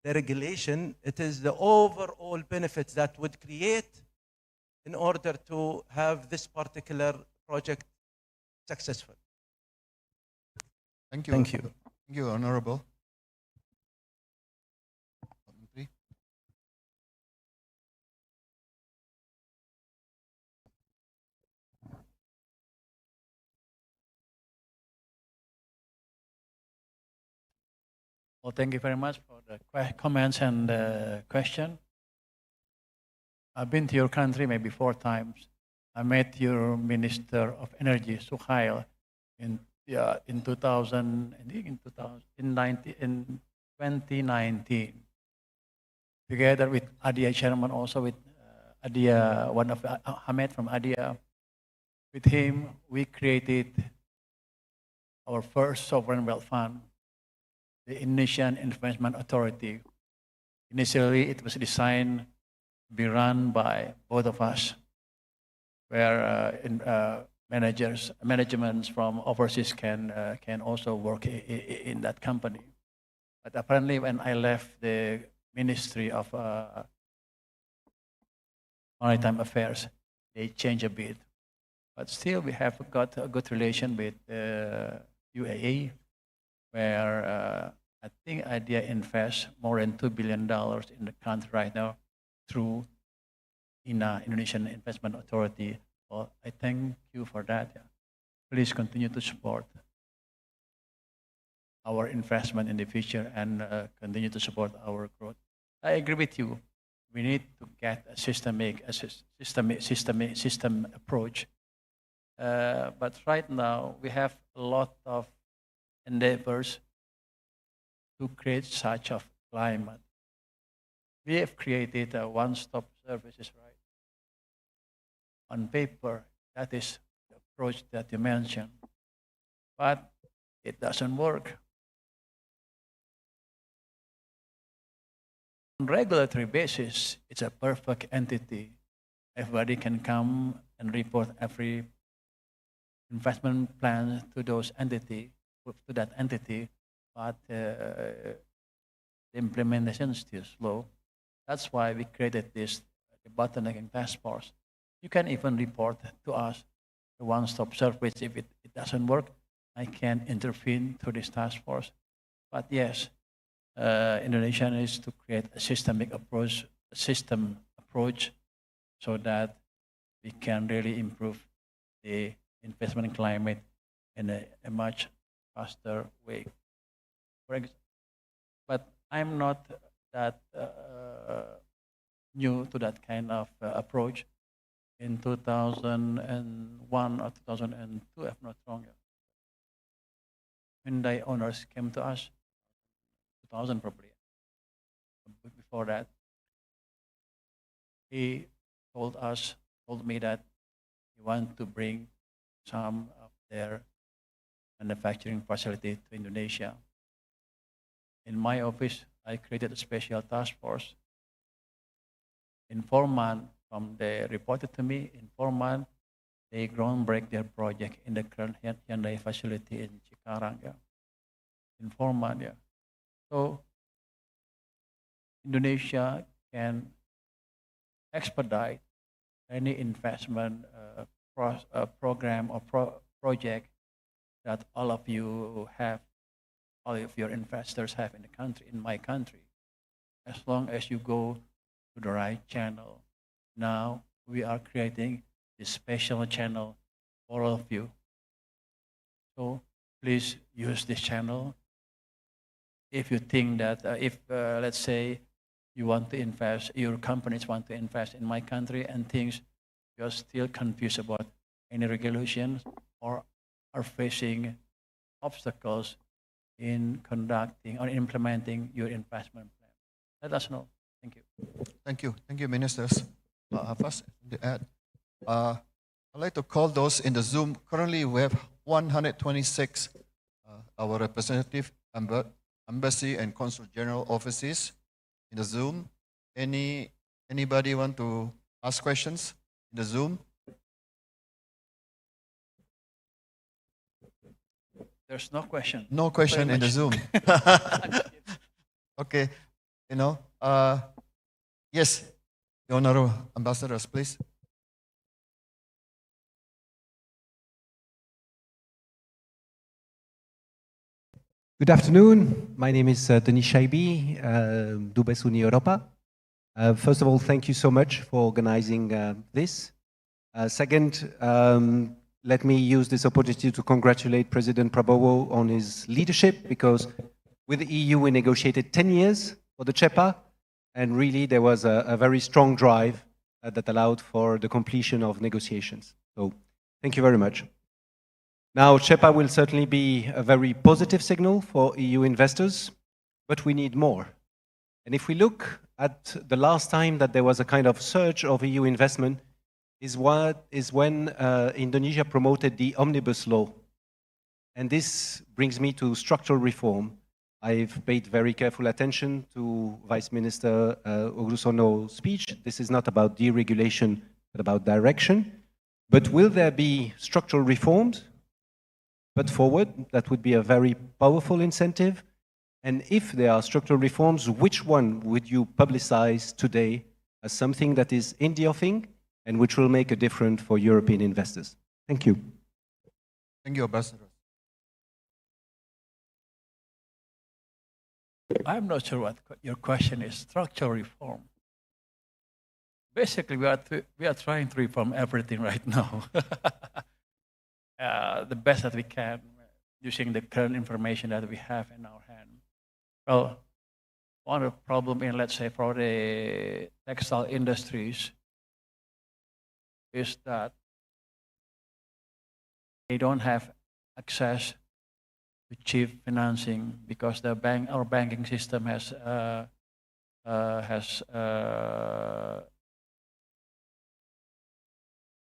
the regulation, it is the overall benefits that would create in order to have this particular project successful. Thank you. Thank you. Thank you, Honorable. Well, thank you very much for the comments and question. I've been to your country maybe 4 times. I met your Minister of Energy, Sukhail, in 2019, together with ADIA chairman, also with ADIA, one of Hamed from ADIA. With him, we created our first sovereign wealth fund, the Indonesian Investment Authority. Initially, it was designed to be run by both of us, where managements from overseas can also work in that company. But apparently, when I left the Ministry of Maritime Affairs, they changed a bit. But still, we have got a good relation with UAE, where I think IDEA invests more than $2 billion in the country right now through INA, Indonesian Investment Authority. Well, I thank you for that. Yeah. Please continue to support our investment in the future and continue to support our growth. I agree with you. We need to get a system approach. But right now, we have a lot of endeavors to create such a climate. We have created a one-stop services, right? On paper, that is the approach that you mentioned. But it doesn't work. on regulatory basis, it's a perfect entity. Everybody can come and report every investment plan to those entity, to that entity, but the implementation is still slow. That's why we created this Debottlenecking task force. You can even report to us the one-stop service. If it doesn't work, I can intervene through this task force. But yes, Indonesia needs to create a systemic approach, a system approach, so that we can really improve the investment climate in a much faster way. But I'm not that new to that kind of approach. In 2001 or 2002, if not wrong, Hyundai owners came to us, 2000 probably. Before that, he told me that he wanted to bring some of their manufacturing facility to Indonesia. In my office, I created a special task force. In 4 months, they reported to me, in 4 months, they groundbreak their project in the current Hyundai facility in Cikarang. Yeah. In 4 months, yeah. So Indonesia can expedite any investment program or project that all of you have, all of your investors have in the country, in my country, as long as you go to the right channel. Now we are creating this special channel for all of you. So please use this channel. If you think that, let's say you want to invest, your companies want to invest in my country and things, you're still confused about any regulations or are facing obstacles in conducting or implementing your investment plan, let us know. Thank you. Thank you. Thank you, ministers. First, to add, I'd like to call those in the Zoom. Currently, we have 126 our representative embassy and consul general offices in the Zoom. Anybody want to ask questions in the Zoom? There's no question. No question in the Zoom. Okay, yes, the honorable ambassadors, please. Good afternoon. My name is Denis Shaibi, Dubes Uni Europa. First of all, thank you so much for organizing this. Second, let me use this opportunity to congratulate President Prabowo on his leadership, because with the EU we negotiated 10 years for the CEPA, and really there was a very strong drive that allowed for the completion of negotiations. So thank you very much. Now, CEPA will certainly be a very positive signal for EU investors, but we need more. And if we look at the last time that there was a kind of surge of EU investment, is when Indonesia promoted the Omnibus Law. And this brings me to structural reform. I've paid very careful attention to Vice Minister Oglusono's speech. This is not about deregulation, but about direction. But will there be structural reforms put forward? That would be a very powerful incentive. And if there are structural reforms, which one would you publicize today as something that is in the offing and which will make a difference for European investors? Thank you. Thank you, Ambassador. I'm not sure what your question is. Structural reform. Basically, we are trying to reform everything right now. The best that we can, using the current information that we have in our hand. Well, one of the problem in, let's say, for the textile industries is that they don't have access to cheap financing, because our banking system has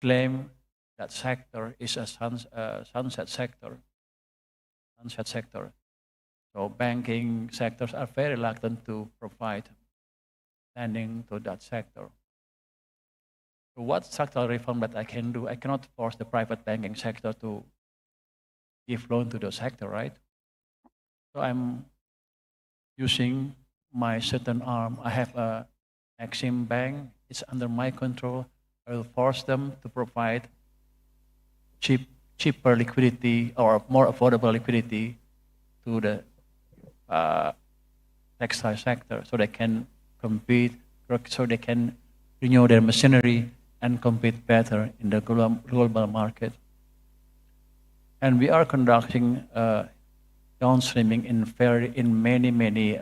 claimed that sector is a sunset sector. So banking sectors are very reluctant to provide lending to that sector. So what structural reform that I can do? I cannot force the private banking sector to give loan to the sector, right? So I'm using my certain arm. I have a Exim Bank. It's under my control. I will force them to provide cheaper liquidity or more affordable liquidity to the textile sector, so they can compete, so they can renew their machinery and compete better in the global market. And we are conducting downstreaming in many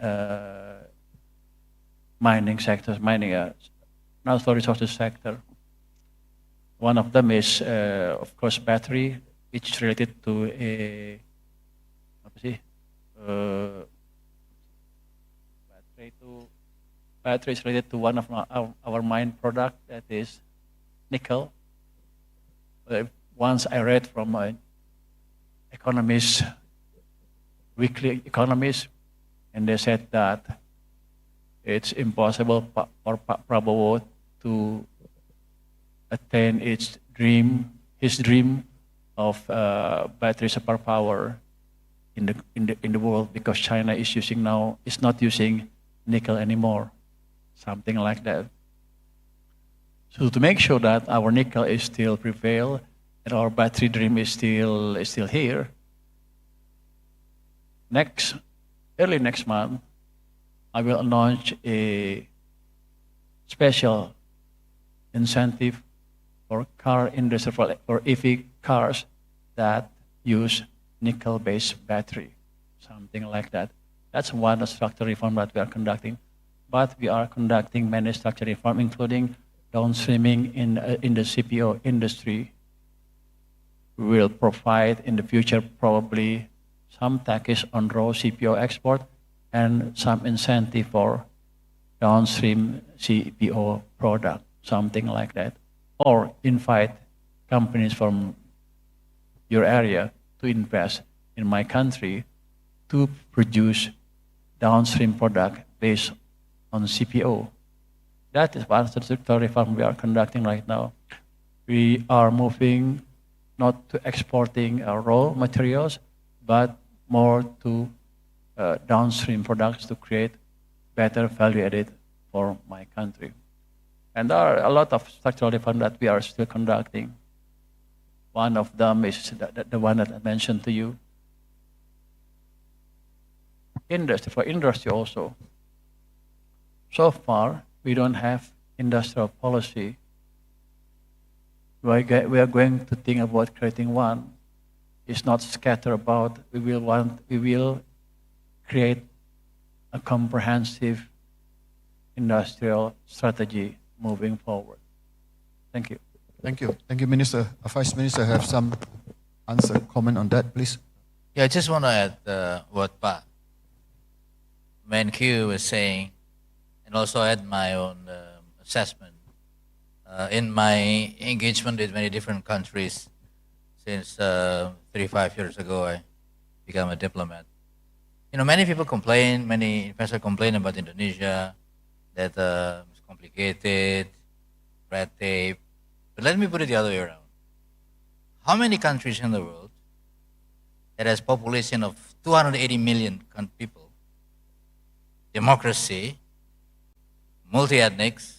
mining sectors, natural resources sector. One of them is, of course, battery, which is related to battery is related to one of our mine product, that is nickel. Once I read from an economist, weekly economist, and they said that it's impossible for Prabowo to attain his dream of battery superpower in the world, because China is not using nickel anymore, something like that. So to make sure that our nickel is still prevail and our battery dream is still here, early next month, I will launch a special incentive for car industry, for EV cars that use nickel-based battery, something like that. That's one structural reform that we are conducting. But we are conducting many structural reform, including downstreaming in the CPO industry. We will provide in the future probably some taxes on raw CPO export and some incentive for downstream CPO product, something like that. Or invite companies from your area to invest in my country to produce downstream product based on CPO. That is one structural reform we are conducting right now. We are moving not to exporting raw materials, but more to downstream products to create better value added for my country. And there are a lot of structural reform that we are still conducting. One of them is the one that I mentioned to you. For industry also. So far, we don't have industrial policy. We are going to think about creating one. It's not scattered about. We will create a comprehensive industrial strategy moving forward. Thank you. Thank you. Thank you, Minister. Vice Minister, have some comment on that, please. Yeah, I just want to add what Pa Menkeu was saying, and also add my own assessment. In my engagement with many different countries, since 35 years ago, I became a diplomat. Many people complain, many investors complain about Indonesia, that it's complicated, red tape. But let me put it the other way around. How many countries in the world that has population of 280 million people, democracy, multi-ethnics,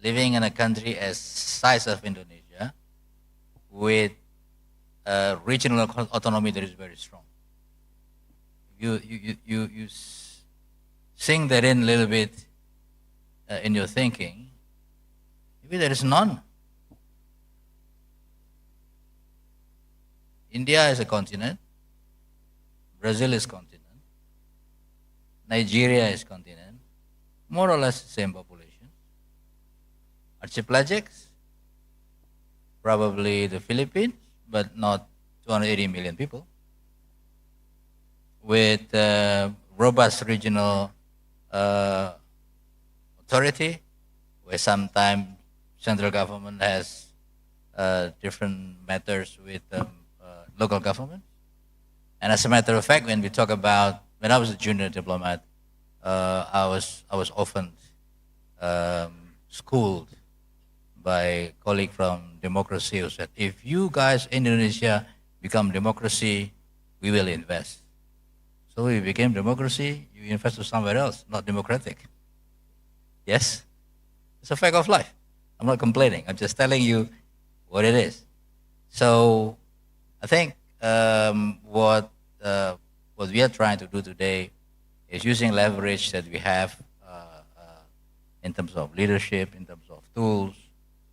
living in a country as size of Indonesia, with regional autonomy that is very strong? You sink that in a little bit in your thinking. Maybe there is none. India is a continent. Brazil is continent. Nigeria is continent. More or less the same population. Archipelagics, probably the Philippines, but not 280 million people. With robust regional authority, where sometimes central government has different matters with local government. And as a matter of fact, when we talk about, when I was a junior diplomat, I was often schooled by a colleague from democracy who said, if you guys in Indonesia become democracy, we will invest. So we became democracy, you invest to somewhere else, not democratic. Yes? It's a fact of life. I'm not complaining. I'm just telling you what it is. So I think what we are trying to do today is using leverage that we have in terms of leadership, in terms of tools,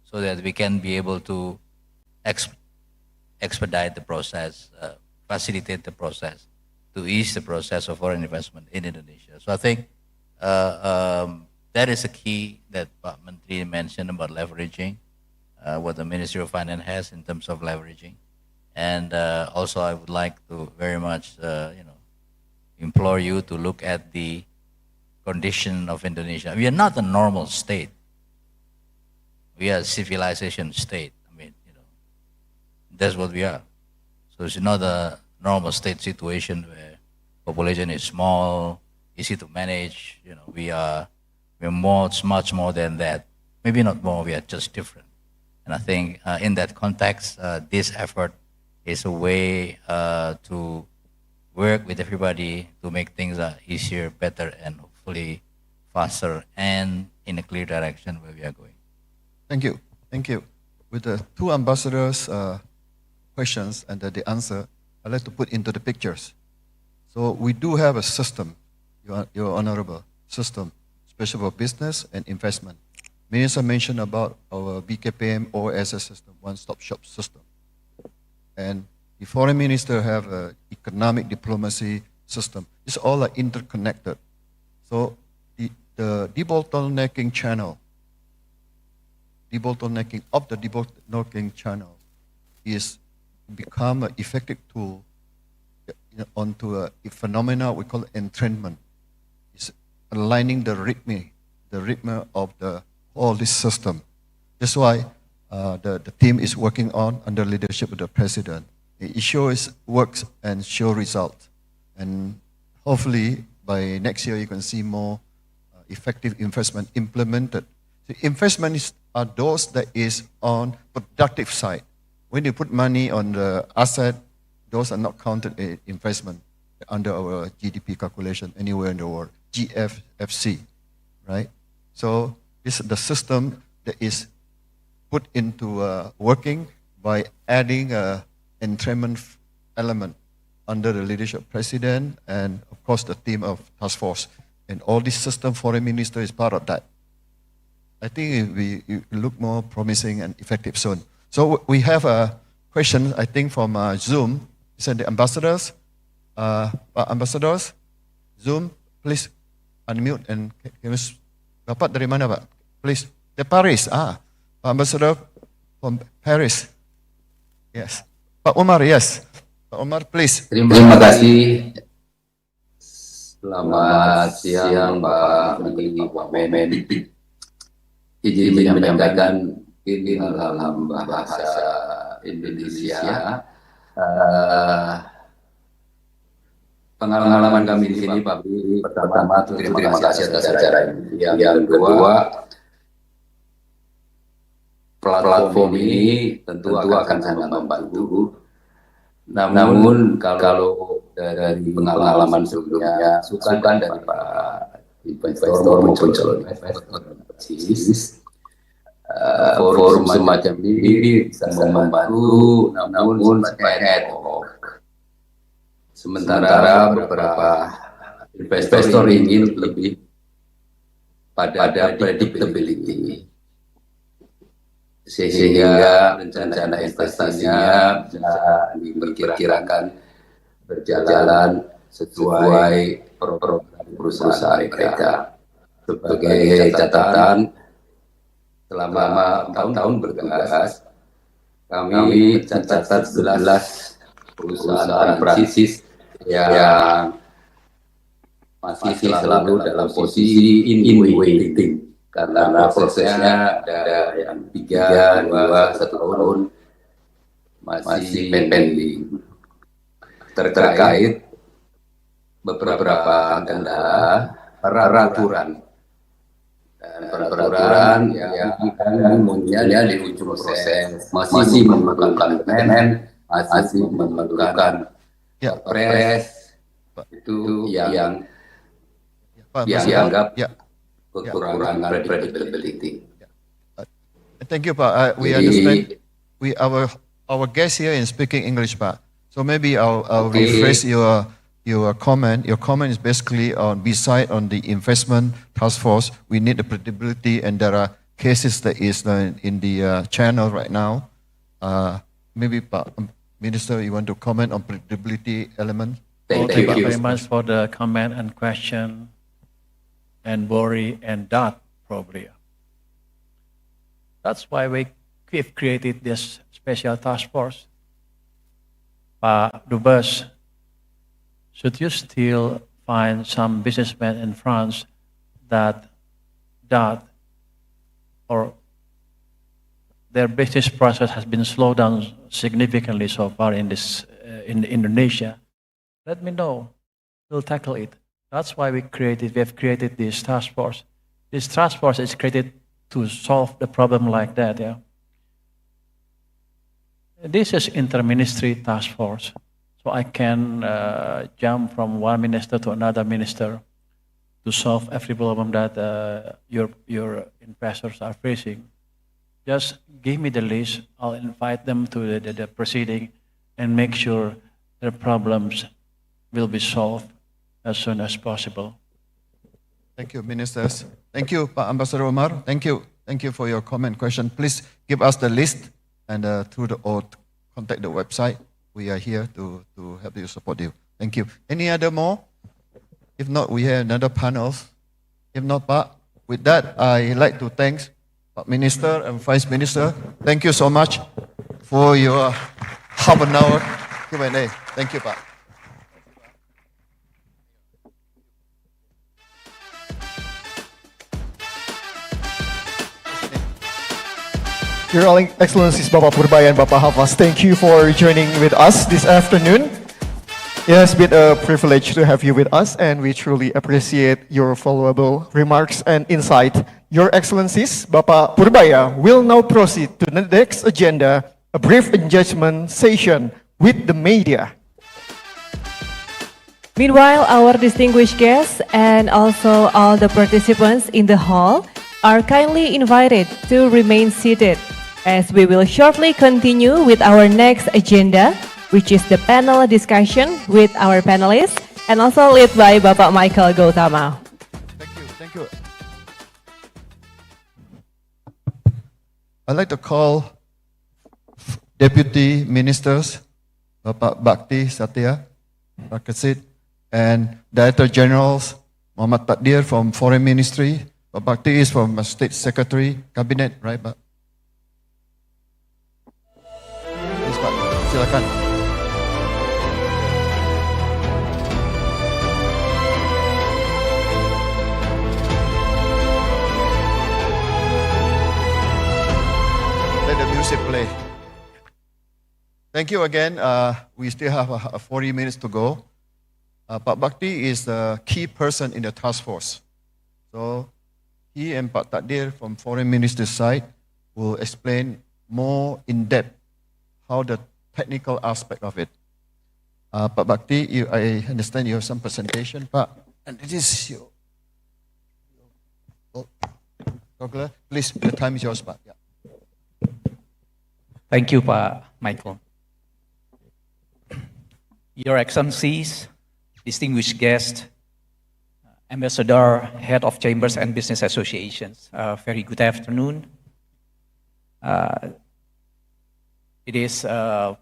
so that we can be able to expedite the process, facilitate the process, to ease the process of foreign investment in Indonesia. So I think that is a key that Pak Menteri mentioned about leveraging, what the Ministry of Finance has in terms of leveraging. And also I would like to very much implore you to look at the condition of Indonesia. We are not a normal state. We are a civilization state. I mean, that's what we are. So it's not a normal state situation where population is small, easy to manage. We're much more than that. Maybe not more, we are just different. And I think in that context, this effort is a way to work with everybody to make things easier, better, and hopefully faster and in a clear direction where we are going. Thank you. Thank you. With the two ambassadors' questions and the answer, I'd like to put into the pictures. So we do have a system, Your Honorable, system, especially for business and investment. Minister mentioned about our BKPM OSS system, one-stop shop system. And the foreign minister have an economic diplomacy system. It's all interconnected. So the debottlenecking channel, debottlenecking of the debottlenecking channel is become an effective tool onto a phenomena we call entrainment. It's aligning the rhythm of all this system. That's why the team is working on under leadership of the president. It shows works and show results. And hopefully by next year you can see more effective investment implemented. The investment are those that is on productive side. When you put money on the asset, those are not counted as investment under our GDP calculation anywhere in the world, GFFC, right? So this is the system that is put into working by adding a entrainment element under the leadership of President and of course the team of task force. And all this system, foreign minister is part of that. I think it will look more promising and effective soon. So we have a question, I think, from Zoom. Is the ambassadors? Ambassadors, Zoom, please unmute and Bapak dari mana, Pak? Please, the Paris. Ambassador from Paris. Yes. Pak Umar, yes. Pak Umar, please. Terima kasih. Selamat siang, Pak Menteri, Pak Wamen. Izin menyampaikan ini dalam bahasa Indonesia. Pengalaman kami di sini, Pak Menteri, pertama terima kasih atas acara ini. Yang kedua, platform ini tentu akan sangat membantu. Namun kalau dari pengalaman sebelumnya, masukan dari Pak investor maupun calon investor, forum semacam ini bisa membantu, namun ad hoc. Sementara beberapa investor ingin lebih pada predictability, sehingga rencana investasinya bisa diperkirakan berjalan sesuai program perusahaan mereka. Sebagai catatan, selama 4 tahun bertugas, kami mencatat 11 perusahaan Prancis yang masih selalu dalam posisi in waiting. Karena prosesnya ada yang 3, 2, 1 tahun masih pending. Terkait beberapa kendala peraturan Dan peraturan yang akan munculnya di ujung proses masih memerlukan permen, masih memerlukan pres, itu yang dianggap kekurangan credibility. Thank you, Pak. We understand. Our guest here is speaking English, Pak. So maybe I'll rephrase your comment. Your comment is basically on beside on the investment task force, we need the credibility, and there are cases that is in the channel right now. Maybe Pak Minister, you want to comment on credibility element? Thank you very much for the comment and question, and Bori and Dot probably. That's why we've created this special task force. Pak Dubes, should you still find some businessmen in France that or their business process has been slowed down significantly so far in Indonesia, let me know. We'll tackle it. That's why we have created this task force. This task force is created to solve the problem like that. Yeah. This is interministry task force. So I can jump from one minister to another minister to solve every problem that your investors are facing. Just give me the list. I'll invite them to the proceeding and make sure their problems will be solved as soon as possible. Thank you, ministers. Thank you, Pak Ambassador Omar. Thank you for your comment question. Please give us the list and or contact the website. We are here to help you, support you. Thank you. Any other more? If not, we have another panels. If not, Pak, with that, I like to thank Pak Minister and Vice Minister. Thank you so much for your half an hour Q&A. Thank you, Pak. Your Excellencies Bapak Purbaya and Bapak Hafaz, thank you for joining with us this afternoon. It has been a privilege to have you with us, and we truly appreciate your valuable remarks and insight. Your Excellencies Bapak Purbaya will now proceed to the next agenda, a brief engagement session with the media. Meanwhile, our distinguished guests and also all the participants in the hall are kindly invited to remain seated, as we will shortly continue with our next agenda, which is the panel discussion with our panelists and also led by Bapak Michael Gautama. Thank you. I'd like to call Deputy Ministers, Bapak Bakti Satya Rakasit, and Director Generals Muhammad Takdir from Foreign Ministry. Bapak Bakti is from State Secretary Cabinet, right, Pak? Pak, silakan. Let the music play. Thank you again. We still have 40 minutes to go. Pak Bakti is the key person in the task force. So he and Pak Takdir from Foreign Minister's side will explain more in depth how the technical aspect of it. Pak Bakti, I understand you have some presentation, Pak. And this is your please, the time is yours, Pak. Yeah. Thank you, Pak Michael. Your Excellencies, distinguished guests, Ambassador, Head of Chambers and Business Associations, very good afternoon. It is a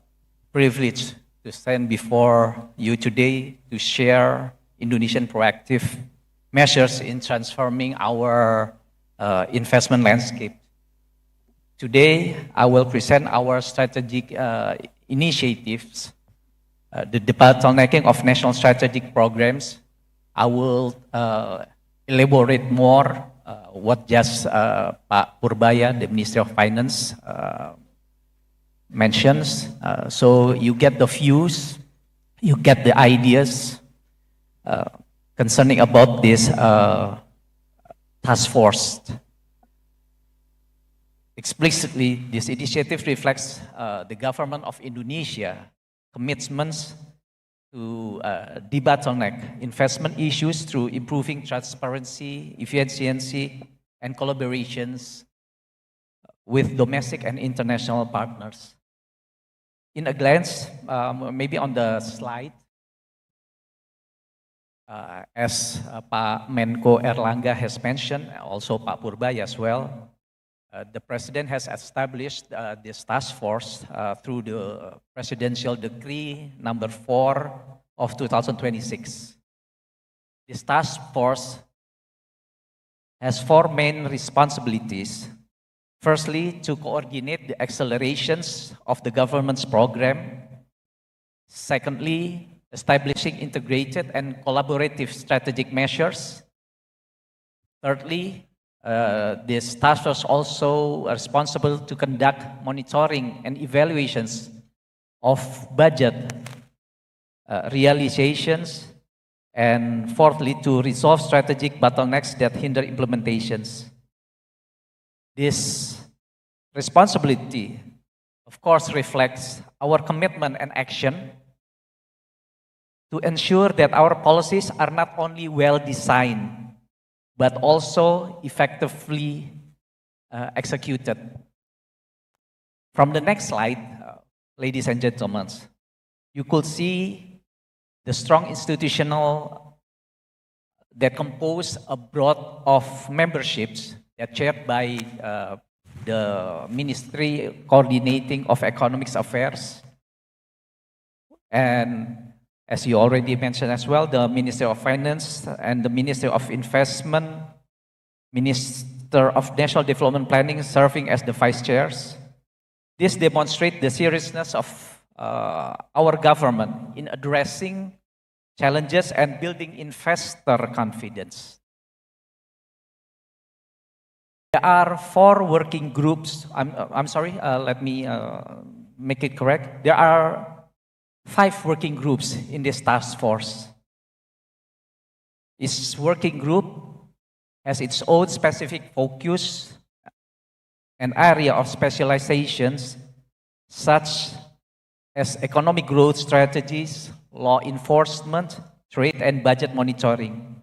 privilege to stand before you today to share Indonesian proactive measures in transforming our investment landscape. Today, I will present our strategic initiatives, the debottlenecking of national strategic programs. I will elaborate more what just Pak Purbaya, the Ministry of Finance, mentions. So you get the views, you get the ideas concerning about this task force. Explicitly, this initiative reflects the government of Indonesia commitments to debottleneck investment issues through improving transparency, efficiency, and collaborations with domestic and international partners. In a glance, maybe on the slide, as Pak Menko Airlangga has mentioned, also Pak Purbaya as well, the President has established this task force through the Presidential Decree number 4 of 2026. This task force has 4 main responsibilities. Firstly, to coordinate the accelerations of the government's program. Secondly, establishing integrated and collaborative strategic measures. Thirdly, this task force also responsible to conduct monitoring and evaluations of budget realizations. And fourthly, to resolve strategic bottlenecks that hinder implementations. This responsibility, of course, reflects our commitment and action to ensure that our policies are not only well designed, but also effectively executed. From the next slide, ladies and gentlemen, you could see the strong institutional that compose a broad of memberships that chaired by the Ministry Coordinating of Economic Affairs. And as you already mentioned as well, the Ministry of Finance and the Ministry of Investment, Minister of National Development Planning serving as the vice chairs. This demonstrates the seriousness of our government in addressing challenges and building investor confidence. There are 4 working groups. I'm sorry, let me make it correct. There are 5 working groups in this task force. Each working group has its own specific focus and area of specializations, such as economic growth strategies, law enforcement, trade and budget monitoring.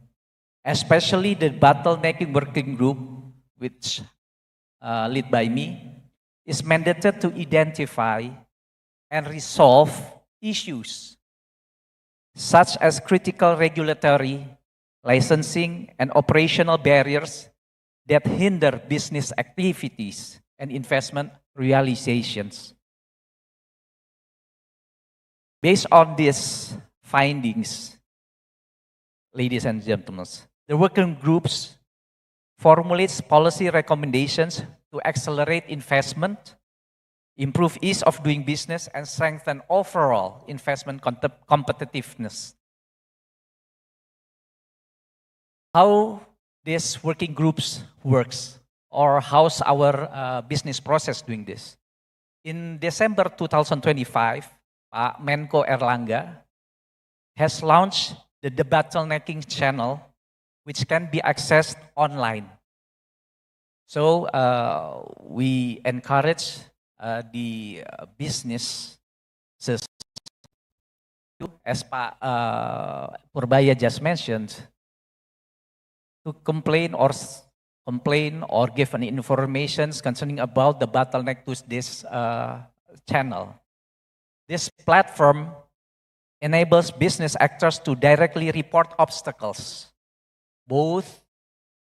Especially the Debottlenecking working group, which led by me, is mandated to identify and resolve issues such as critical regulatory, licensing, and operational barriers that hinder business activities and investment realizations. Based on these findings, ladies and gentlemen, the working groups formulates policy recommendations to accelerate investment, improve ease of doing business, and strengthen overall investment competitiveness. How these working groups works, or how's our business process doing this? In December 2025, Pak Menko Airlangga has launched the Debottlenecking channel, which can be accessed online. So we encourage the businesses, as Pak Purbaya just mentioned, to complain or give an information concerning about the bottleneck to this channel. This platform enables business actors to directly report obstacles, both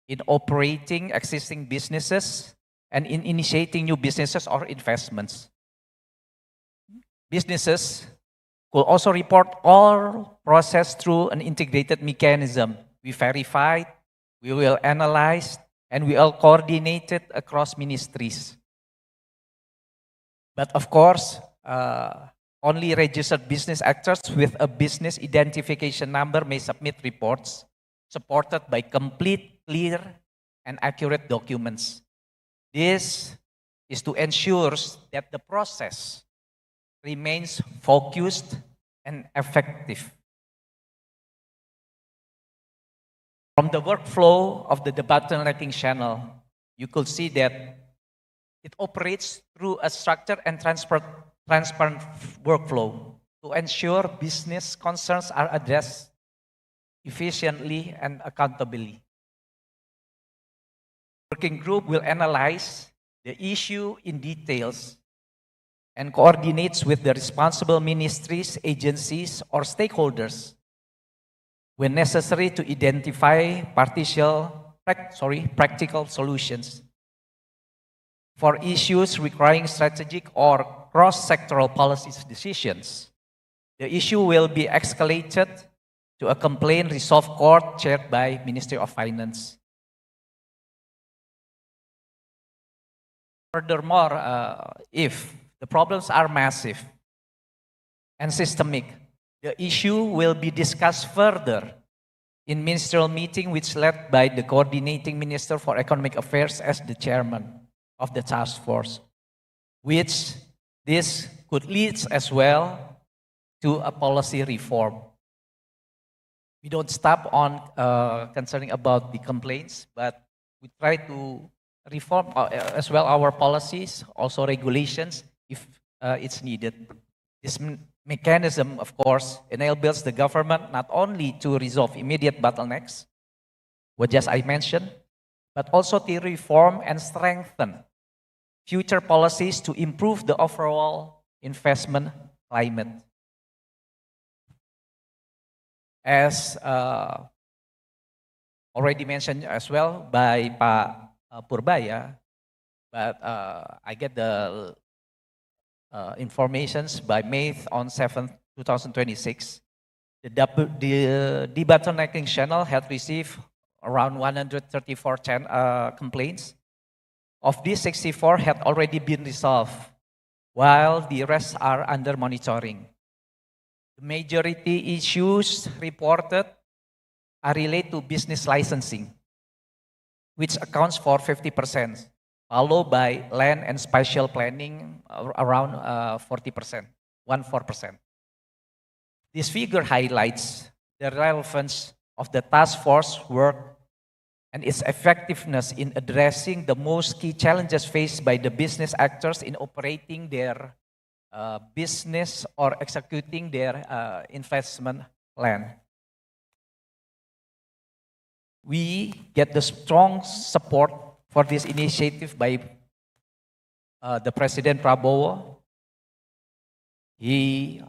in operating existing businesses and in initiating new businesses or investments. Businesses could also report all process through an integrated mechanism. We verify, we will analyze, and we will coordinate it across ministries. But of course, only registered business actors with a business identification number may submit reports supported by complete, clear, and accurate documents. This is to ensure that the process remains focused and effective. From the workflow of the debottlenecking channel, you could see that it operates through a structured and transparent workflow to ensure business concerns are addressed efficiently and accountably. Working group will analyze the issue in details and coordinates with the responsible ministries, agencies, or stakeholders when necessary to identify practical solutions. For issues requiring strategic or cross-sectoral policy decisions, the issue will be escalated to a complaint resolve court chaired by Ministry of Finance. Furthermore, if the problems are massive and systemic, the issue will be discussed further in ministerial meeting, which led by the coordinating Minister for Economic Affairs as the chairman of the task force, which this could lead as well to a policy reform. We don't stop on concerning about the complaints, but we try to reform as well our policies, also regulations, if it's needed. This mechanism, of course, enables the government not only to resolve immediate bottlenecks, what just I mentioned, but also to reform and strengthen future policies to improve the overall investment climate. As already mentioned as well by Pak Purbaya, but I get the informations by May on 7th, 2026. The debottlenecking channel had received around 134 complaints. Of these, 64 had already been resolved, while the rest are under monitoring. The majority issues reported are related to business licensing, which accounts for 50%, followed by land and spatial planning around 40%. This figure highlights the relevance of the task force work and its effectiveness in addressing the most key challenges faced by the business actors in operating their business or executing their investment plan. We get the strong support for this initiative by the President Prabowo. The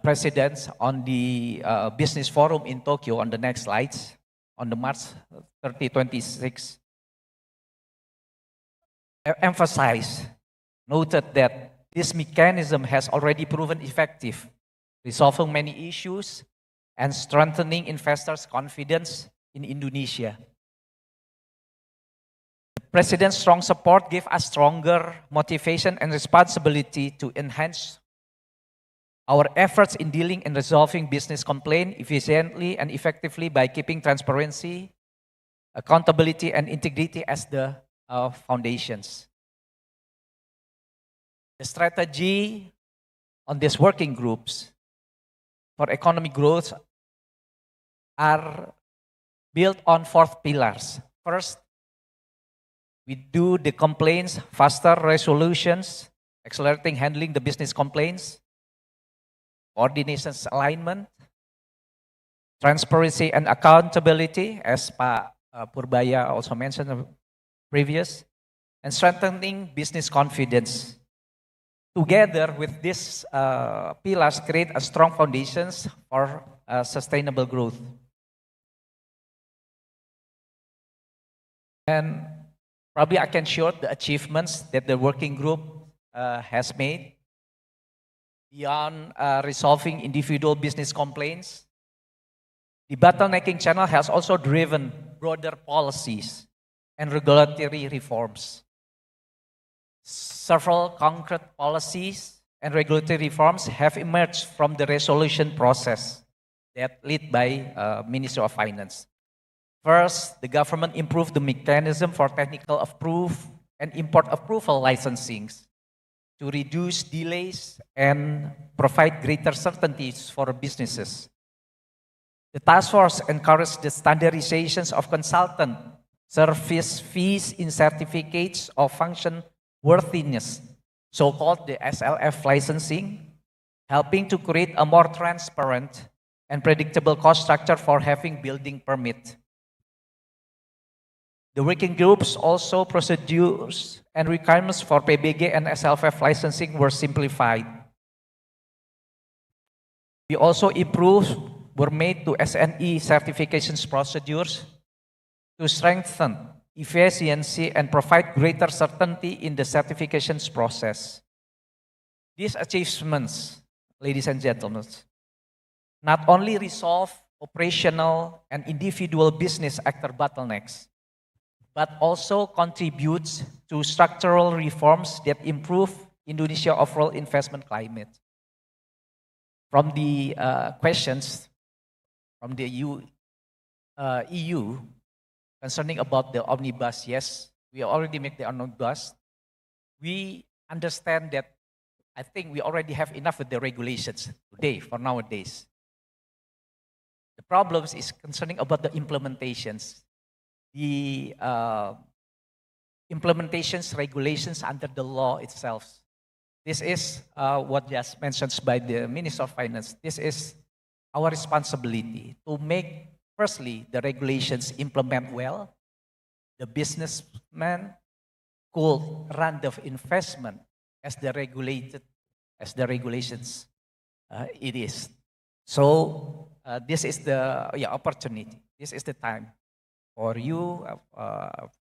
president on the business forum in Tokyo on the next slides, on the March 30, 26, noted that this mechanism has already proven effective, resolving many issues and strengthening investors' confidence in Indonesia. The President's strong support gave us stronger motivation and responsibility to enhance our efforts in dealing and resolving business complaints efficiently and effectively by keeping transparency, accountability, and integrity as the foundations. The strategy on these working groups for economic growth are built on 4 pillars. First, we do the complaints, faster resolutions, accelerating handling the business complaints, coordinations alignment, transparency and accountability, as Pak Purbaya also mentioned previous, and strengthening business confidence. Together with these pillars, create a strong foundations for sustainable growth. And probably I can share the achievements that the working group has made. Beyond resolving individual business complaints, the debottlenecking channel has also driven broader policies and regulatory reforms. Several concrete policies and regulatory reforms have emerged from the resolution process that led by Ministry of Finance. First, the government improved the mechanism for technical approval and import approval licensings to reduce delays and provide greater certainties for businesses. The task force encouraged the standardizations of consultant service fees in certificates of function worthiness, so-called the SLF licensing, helping to create a more transparent and predictable cost structure for having building permit. The working groups also procedures and requirements for PBG and SLF licensing were simplified. We also were made to SNE certifications procedures to strengthen efficiency and provide greater certainty in the certifications process. These achievements, ladies and gentlemen, not only resolve operational and individual business actor bottlenecks, but also contributes to structural reforms that improve Indonesia overall investment climate. From the questions from the EU concerning about the omnibus, yes, we already make the omnibus. We understand that I think we already have enough with the regulations today for nowadays. The problems is concerning about the implementations. The implementations regulations under the law itself. This is what just mentioned by the Minister of Finance. This is our responsibility to make, firstly, the regulations implement well. The businessman could run the investment as the regulations it is. So this is the opportunity. This is the time for you,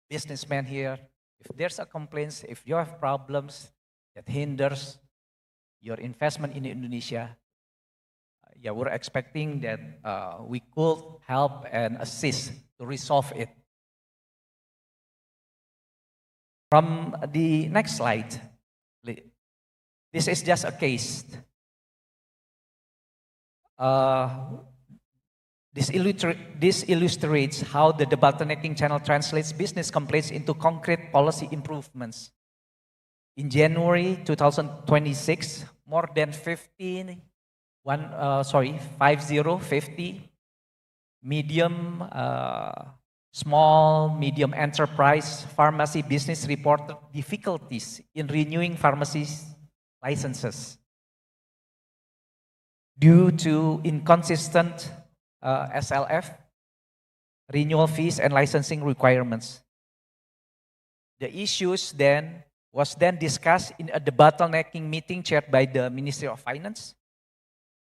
businessmen here. If there's a complaint, if you have problems that hinders your investment in Indonesia, we're expecting that we could help and assist to resolve it. From the next slide, this is just a case. This illustrates how the debottlenecking channel translates business complaints into concrete policy improvements. In January 2026, more than 50 medium, small, medium enterprise pharmacy business reported difficulties in renewing pharmacies licenses due to inconsistent SLF, renewal fees, and licensing requirements. The issues was then discussed in a debottlenecking meeting chaired by the Ministry of Finance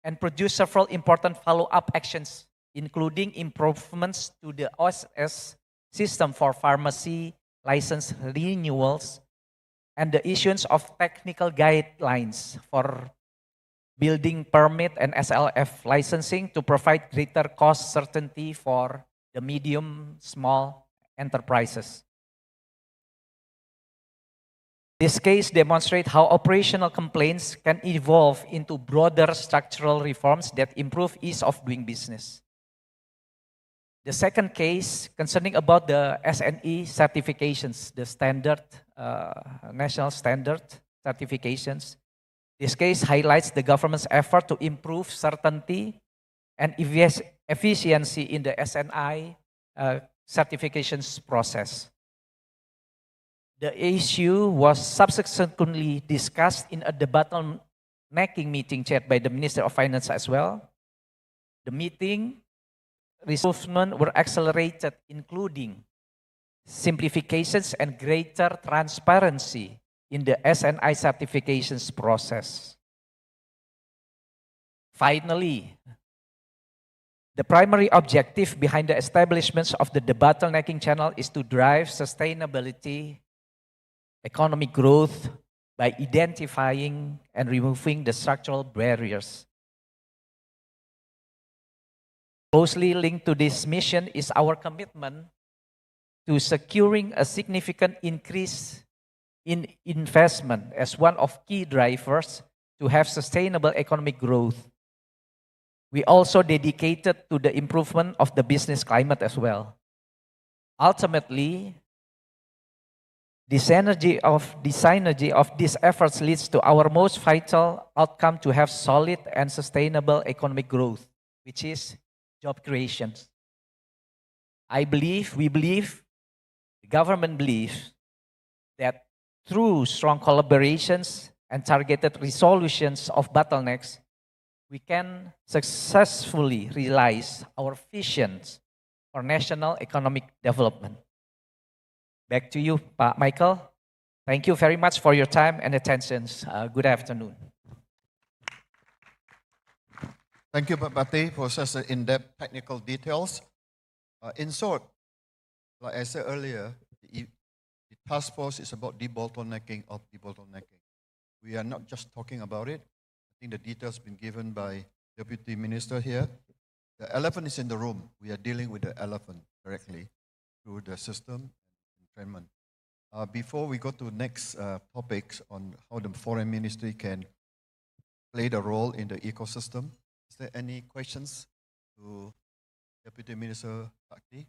and produced several important follow-up actions, including improvements to the OSS system for pharmacy license renewals and the issuance of technical guidelines for building permit and SLF licensing to provide greater cost certainty for the medium, small enterprises. This case demonstrates how operational complaints can evolve into broader structural reforms that improve ease of doing business. The second case concerning about the SNE certifications, the standard, national standard certifications. This case highlights the government's effort to improve certainty and efficiency in the SNI certifications process. The issue was subsequently discussed in a debottlenecking meeting chaired by the Minister of Finance as well. The meeting improvements were accelerated, including simplifications and greater transparency in the SNI certifications process. Finally, the primary objective behind the establishment of the debottlenecking channel is to drive sustainability, economic growth by identifying and removing the structural barriers. Closely linked to this mission is our commitment to securing a significant increase in investment as one of key drivers to have sustainable economic growth. We also dedicated to the improvement of the business climate as well. Ultimately, the synergy of these efforts leads to our most vital outcome to have solid and sustainable economic growth, which is job creations. We believe, the government believes that through strong collaborations and targeted resolutions of bottlenecks, we can successfully realize our visions for national economic development. Back to you, Pak Michael. Thank you very much for your time and attention. Good afternoon. Thank you, Pak Bati, for such in-depth technical details. In short, like I said earlier, the task force is about debottlenecking of debottlenecking. We are not just talking about it. I think the details been given by Deputy Minister here. The elephant is in the room. We are dealing with the elephant directly through the system and entrainment. Before we go to next topics on how the foreign ministry can play the role in the ecosystem, is there any questions to Deputy Minister Sakti?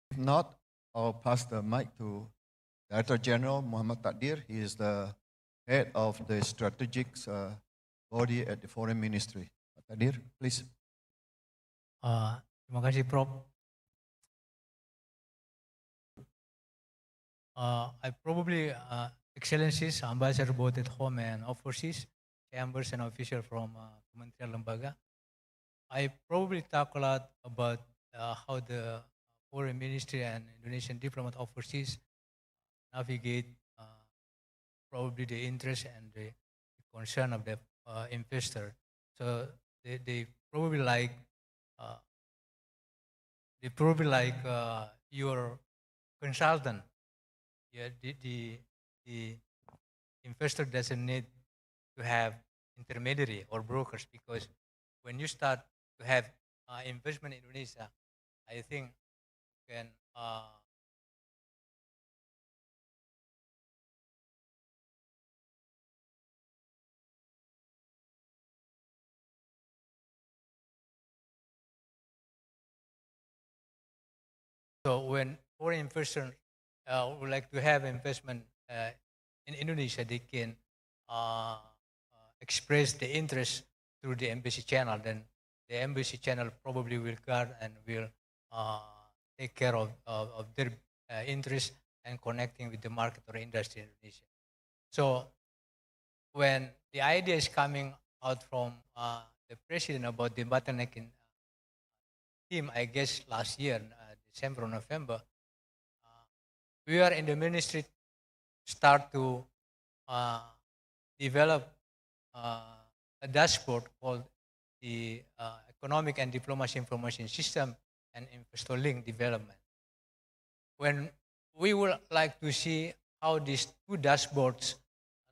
If not, I'll pass the mic to Director General Muhammad Takdir. He is the head of the strategic body at the Foreign Ministry. Takdir, please. Terima kasih, Prof. I probably, Excellencies, Ambassador both at home and overseas, chambers and officials from Kementerian Lembaga, I probably talk a lot about how the Foreign Ministry and Indonesian diplomat overseas navigate probably the interest and the concern of the investor. So they probably like your consultant. Yeah, the investor doesn't need to have intermediary or brokers, because when you start to have investment in Indonesia, I think you can so when foreign investors would like to have investment in Indonesia, they can express the interest through the embassy channel. Then the embassy channel probably will guard and will take care of their interest and connecting with the market or industry in Indonesia. So when the idea is coming out from the president about the bottlenecking team, I guess last year, December or November, we are in the ministry start to develop a dashboard called the Economic and Diplomacy Information System and Investor Link Development. When we would like to see how these two dashboards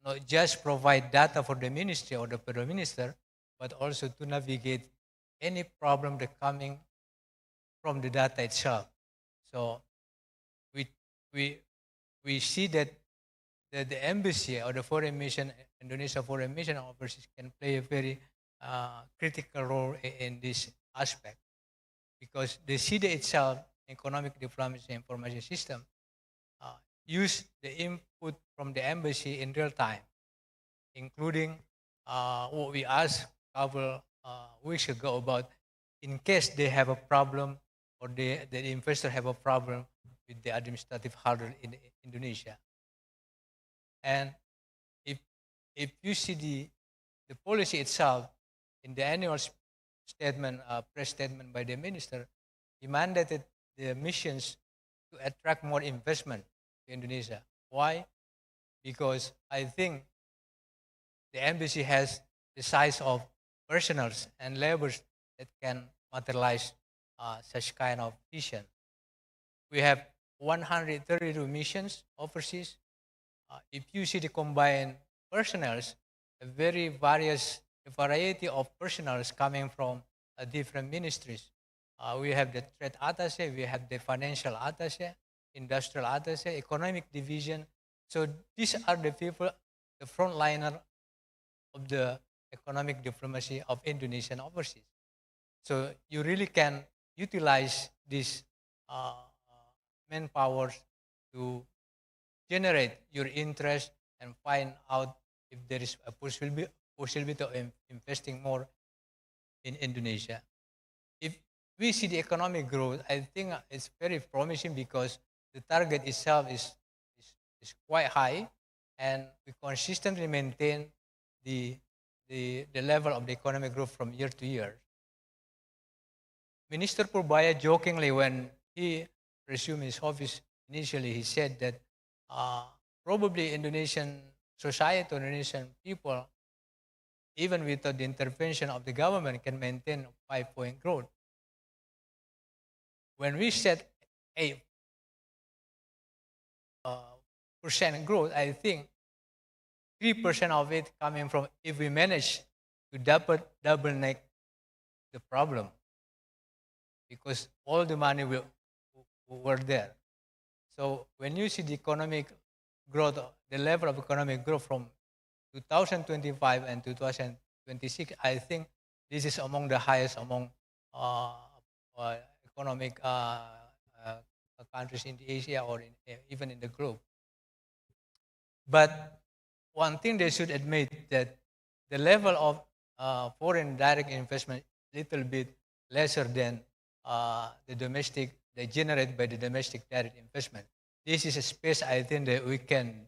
not just provide data for the ministry or the Prime Minister, but also to navigate any problem that coming from the data itself. So we see that the embassy or the foreign mission, Indonesia foreign mission overseas, can play a very critical role in this aspect, because the CDA itself, Economic Diplomacy Information System, use the input from the embassy in real time, including what we asked a couple weeks ago about in case they have a problem or the investor have a problem with the administrative hurdle in Indonesia. And if you see the policy itself in the annual statement, press statement by the minister, he mandated the missions to attract more investment to Indonesia. Why? Because I think the embassy has the size of personnels and laborers that can materialize such kind of vision. We have 132 missions overseas. If you see the combined personnels, a variety of personnels coming from different ministries. We have the trade attaché, we have the financial attaché, industrial attaché, economic division. So these are the people, the frontliner of the economic diplomacy of Indonesian overseas. So you really can utilize this manpower to generate your interest and find out if there is a possibility of investing more in Indonesia. If we see the economic growth, I think it's very promising because the target itself is quite high, and we consistently maintain the level of the economic growth from year to year. Minister Purbaya jokingly, when he resumed his office initially, he said that probably Indonesian society, Indonesian people, even without the intervention of the government, can maintain a 5-point growth. When we set 8% growth, I think 3% of it coming from if we manage to double neck the problem, because all the money were there. So when you see the economic growth, the level of economic growth from 2025 and 2026, I think this is among the highest among economic countries in Asia or even in the globe. But one thing they should admit, that the level of foreign direct investment little bit lesser than the domestic, they generate by the domestic direct investment. This is a space I think that we can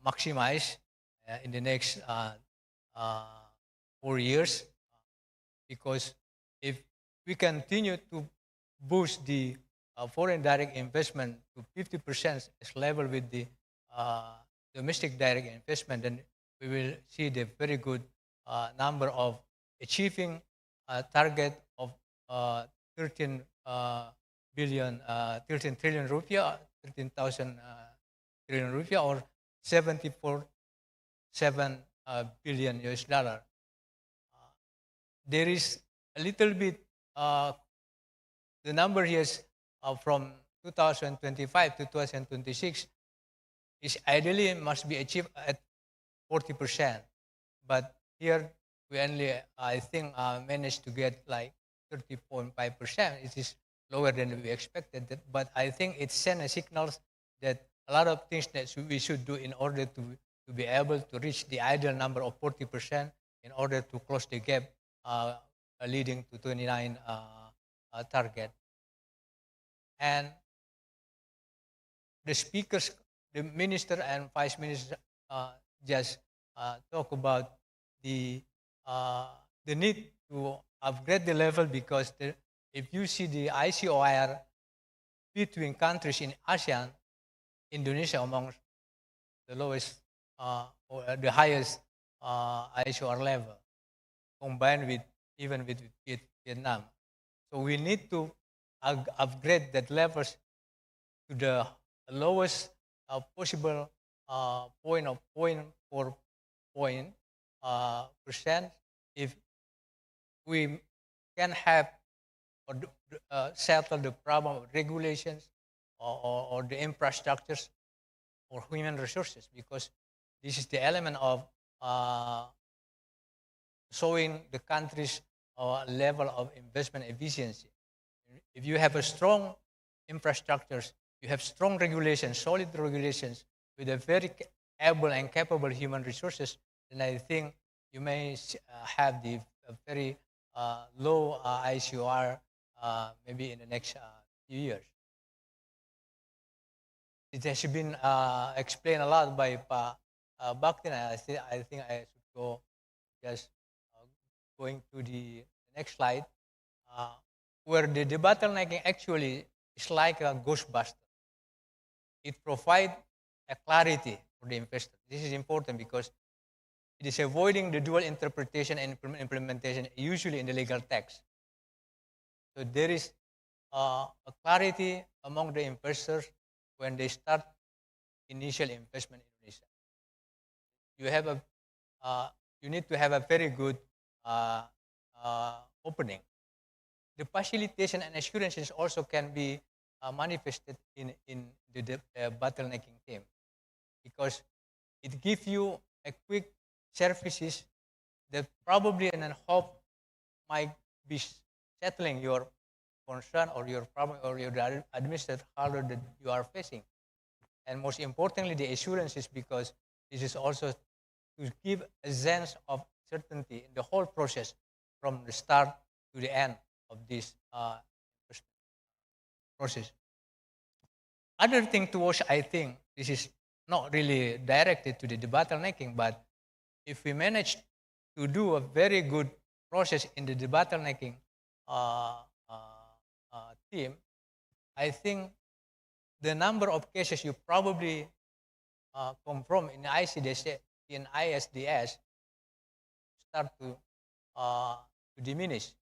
maximize in the next 4 years, because if we continue to boost the foreign direct investment to 50% as level with the domestic direct investment, then we will see the very good number of achieving a target of 13 trillion rupiah, 13,000 trillion rupiah, or 74.7 billion US dollar. There is a little bit, the number here is from 2025 to 2026 is ideally must be achieved at 40%. But here we only, I think, managed to get like 30.5%. It is lower than we expected. But I think it sends a signal that a lot of things that we should do in order to be able to reach the ideal number of 40% in order to close the gap leading to 29 target. And the speakers, the minister and vice minister just talk about the need to upgrade the level, because if you see the ICOR between countries in ASEAN, Indonesia among the lowest or the highest ICOR level, combined with even with Vietnam. So we need to upgrade that levels to the lowest possible point of 0.4% if we can have or settle the problem of regulations or the infrastructures or human resources, because this is the element of showing the country's level of investment efficiency. If you have a strong infrastructures, you have strong regulations, solid regulations, with a very able and capable human resources, then I think you may have the very low ICOR maybe in the next few years. It has been explained a lot by Bhaktin. I think I should go just going to the next slide, where the debottlenecking actually is like a ghostbuster. It provides a clarity for the investor. This is important because it is avoiding the dual interpretation and implementation, usually in the legal text. So there is a clarity among the investors when they start initial investment in Indonesia. You need to have a very good opening. The facilitation and assurances also can be manifested in the bottlenecking team, because it gives you a quick services that probably and hope might be settling your concern or your problem or your administrative hurdle that you are facing. And most importantly, the assurances, because this is also to give a sense of certainty in the whole process from the start to the end of this process. Other thing to watch, I think, this is not really directed to the debottlenecking, but if we manage to do a very good process in the debottlenecking team, I think the number of cases you probably come from in ISDS start to diminish.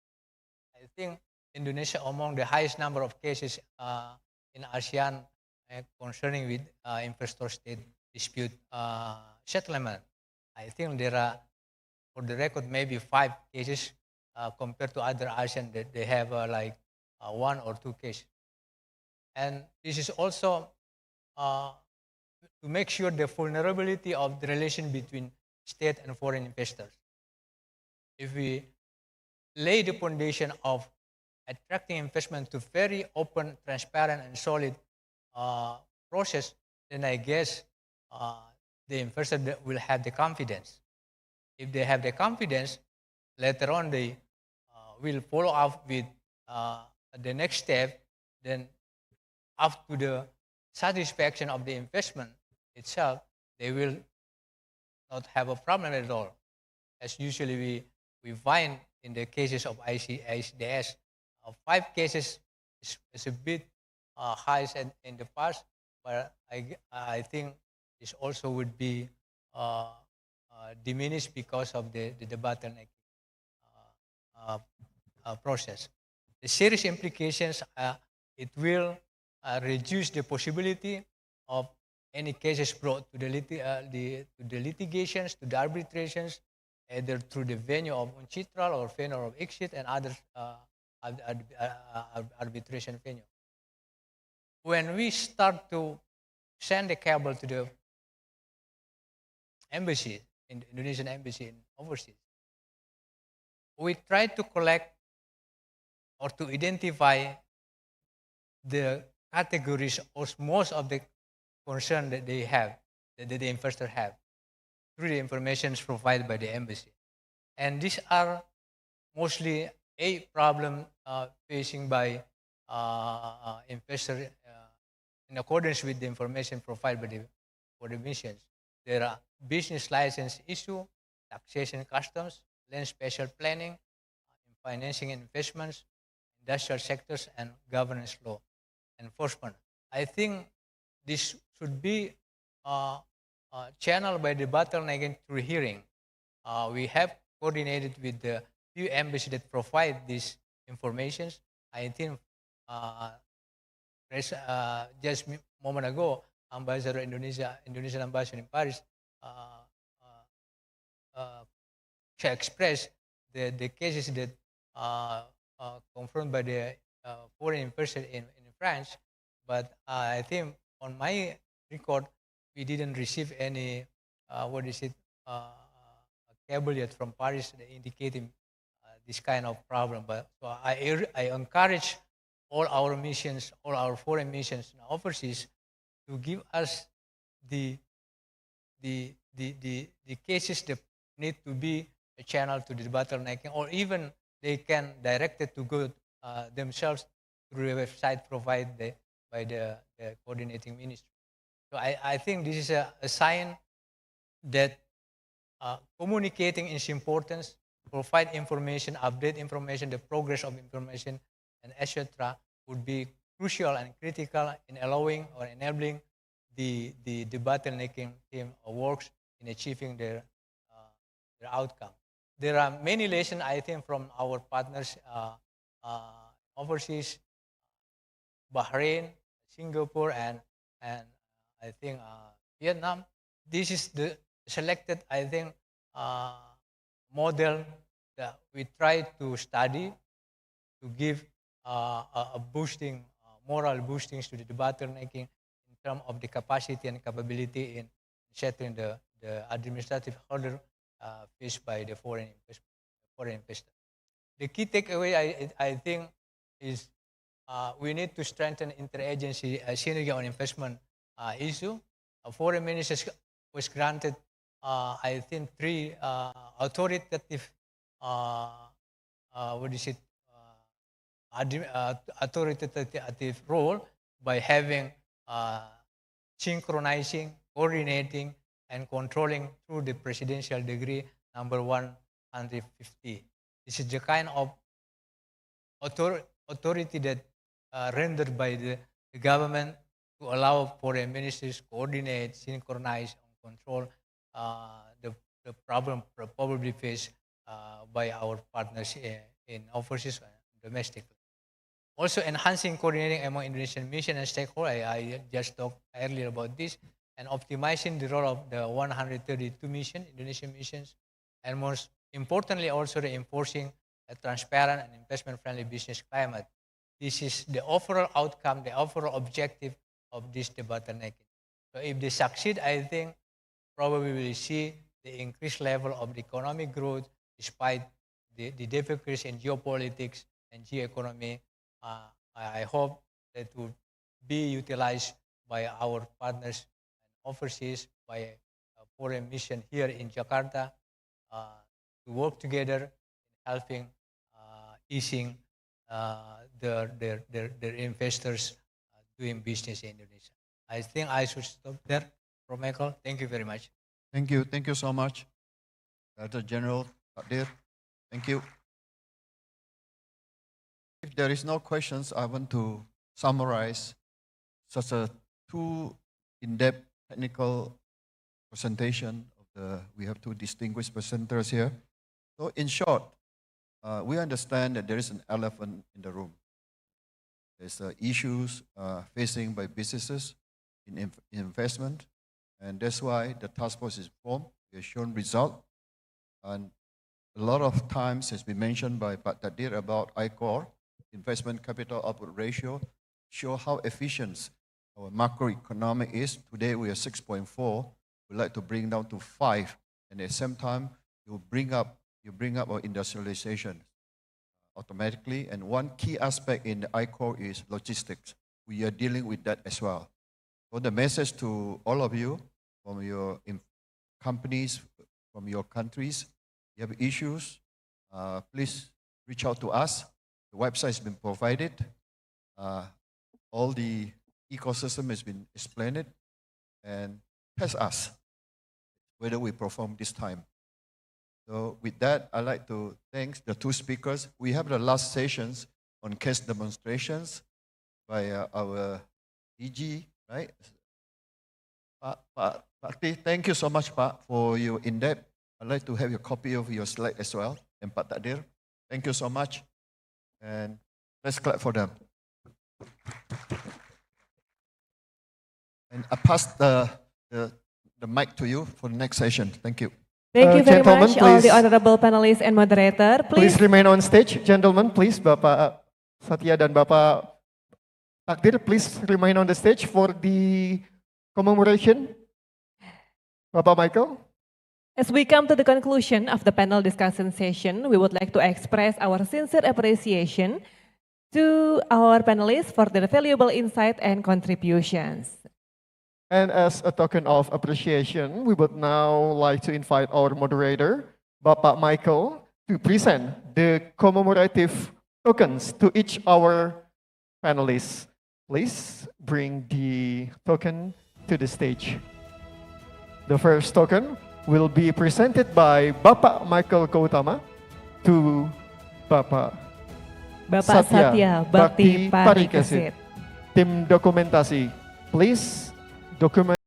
I think Indonesia among the highest number of cases in ASEAN concerning with investor-state dispute settlement. I think there are, for the record, maybe 5 cases compared to other ASEAN that they have like 1 or 2 cases. And this is also to make sure the vulnerability of the relation between state and foreign investors. If we lay the foundation of attracting investment to very open, transparent, and solid process, then I guess the investor will have the confidence. If they have the confidence, later on they will follow up with the next step. Then, after the satisfaction of the investment itself, they will not have a problem at all. As usually we find in the cases of ISDS, 5 cases is a bit high in the past, but I think this also would be diminished because of the debottlenecking process. The serious implications, it will reduce the possibility of any cases brought to the litigations, to the arbitrations, either through the venue of uncitral or venue of exit and other arbitration venue. When we start to send the cable to the embassy, in the Indonesian embassy in overseas, we try to collect or to identify the categories or most of the concern that they have, that the investor have, through the information provided by the embassy. And these are mostly a problem facing by investor in accordance with the information provided for the missions. There are business license issue, taxation customs, land spatial planning, financing and investments, industrial sectors, and governance law enforcement. I think this should be channeled by the debottlenecking through hearing. We have coordinated with the few embassies that provide these informations. I think just a moment ago, Indonesian ambassador in Paris, she expressed the cases that confirmed by the foreign investor in France, but I think on my record, we didn't receive any, cable yet from Paris indicating this kind of problem. But so I encourage all our missions, all our foreign missions overseas, to give us the cases that need to be a channel to the debottlenecking, or even they can direct it to go themselves through the website provided by the coordinating ministry. So I think this is a sign that communicating is important, provide information, update information, the progress of information, and etc. would be crucial and critical in allowing or enabling the debottlenecking team works in achieving their outcome. There are many lessons, I think, from our partners overseas, Bahrain, Singapore, and I think Vietnam. This is the selected, I think, model that we try to study to give a boosting, moral boostings to the debottlenecking in terms of the capacity and capability in settling the administrative hurdle faced by the foreign investor. The key takeaway, I think, is we need to strengthen interagency synergy on investment issue. A foreign minister was granted I think, three authoritative, what is it, authoritative role by having synchronizing, coordinating, and controlling through the presidential decree number 150. This is the kind of authority that rendered by the government to allow foreign ministries coordinate, synchronize, and control the problem probably faced by our partners in overseas and domestic. Also enhancing coordinating among Indonesian mission and stakeholders. I just talked earlier about this, and optimizing the role of the 132 Indonesian missions, and most importantly also reinforcing a transparent and investment-friendly business climate. This is the overall outcome, the overall objective of this debottlenecking. So if they succeed, I think probably we will see the increased level of the economic growth despite the difficulties in geopolitics and geoeconomy. I hope that will be utilized by our partners overseas, by a foreign mission here in Jakarta, to work together in helping easing their investors doing business in Indonesia. I think I should stop there, Prof. Michael. Thank you very much. Thank you. Thank you so much, Director General Hadiri. Thank you. If there is no questions, I want to summarize such a two in-depth technical presentation of we have two distinguished presenters here. So in short, we understand that there is an elephant in the room. There's issues facing by businesses in investment, and that's why the task force is formed. We have shown result, and a lot of times has been mentioned by Pak Hadiri about ICOR, investment capital output ratio, show how efficient our macroeconomic is. Today we are 6.4. We'd like to bring down to 5, and at the same time you bring up our industrialization automatically. And one key aspect in the ICOR is logistics. We are dealing with that as well. So the message to all of you from your companies, from your countries, you have issues, please reach out to us. The website has been provided. All the ecosystem has been explained, and test us whether we perform this time. So with that, I'd like to thank the two speakers. We have the last sessions on case demonstrations by our DG, right? Pak thank you so much, Pak, for your in-depth. I'd like to have a copy of your slide as well. And Pak Hadiri, thank you so much. And let's clap for them. And I pass the mic to you for the next session. Thank you. Thank you very Gentlemen, much, all the please. honorable panelists and moderator. Please remain on stage, gentlemen. Please, Bapak Satya dan Bapak Hadiri, please remain on the stage for the commemoration. Bapak Michael. As we come to the conclusion of the panel discussion session, we would like to express our sincere appreciation to our panelists for their valuable insight and contributions. And as a token of appreciation, we would now like to invite our moderator, Bapak Michael, to present the commemorative tokens to each our panelists. Please bring the token to the stage. The first token will be presented by Bapak Michael Gautama to Bapak Satya Bakti Parikesit. Tim dokumentasi, please document.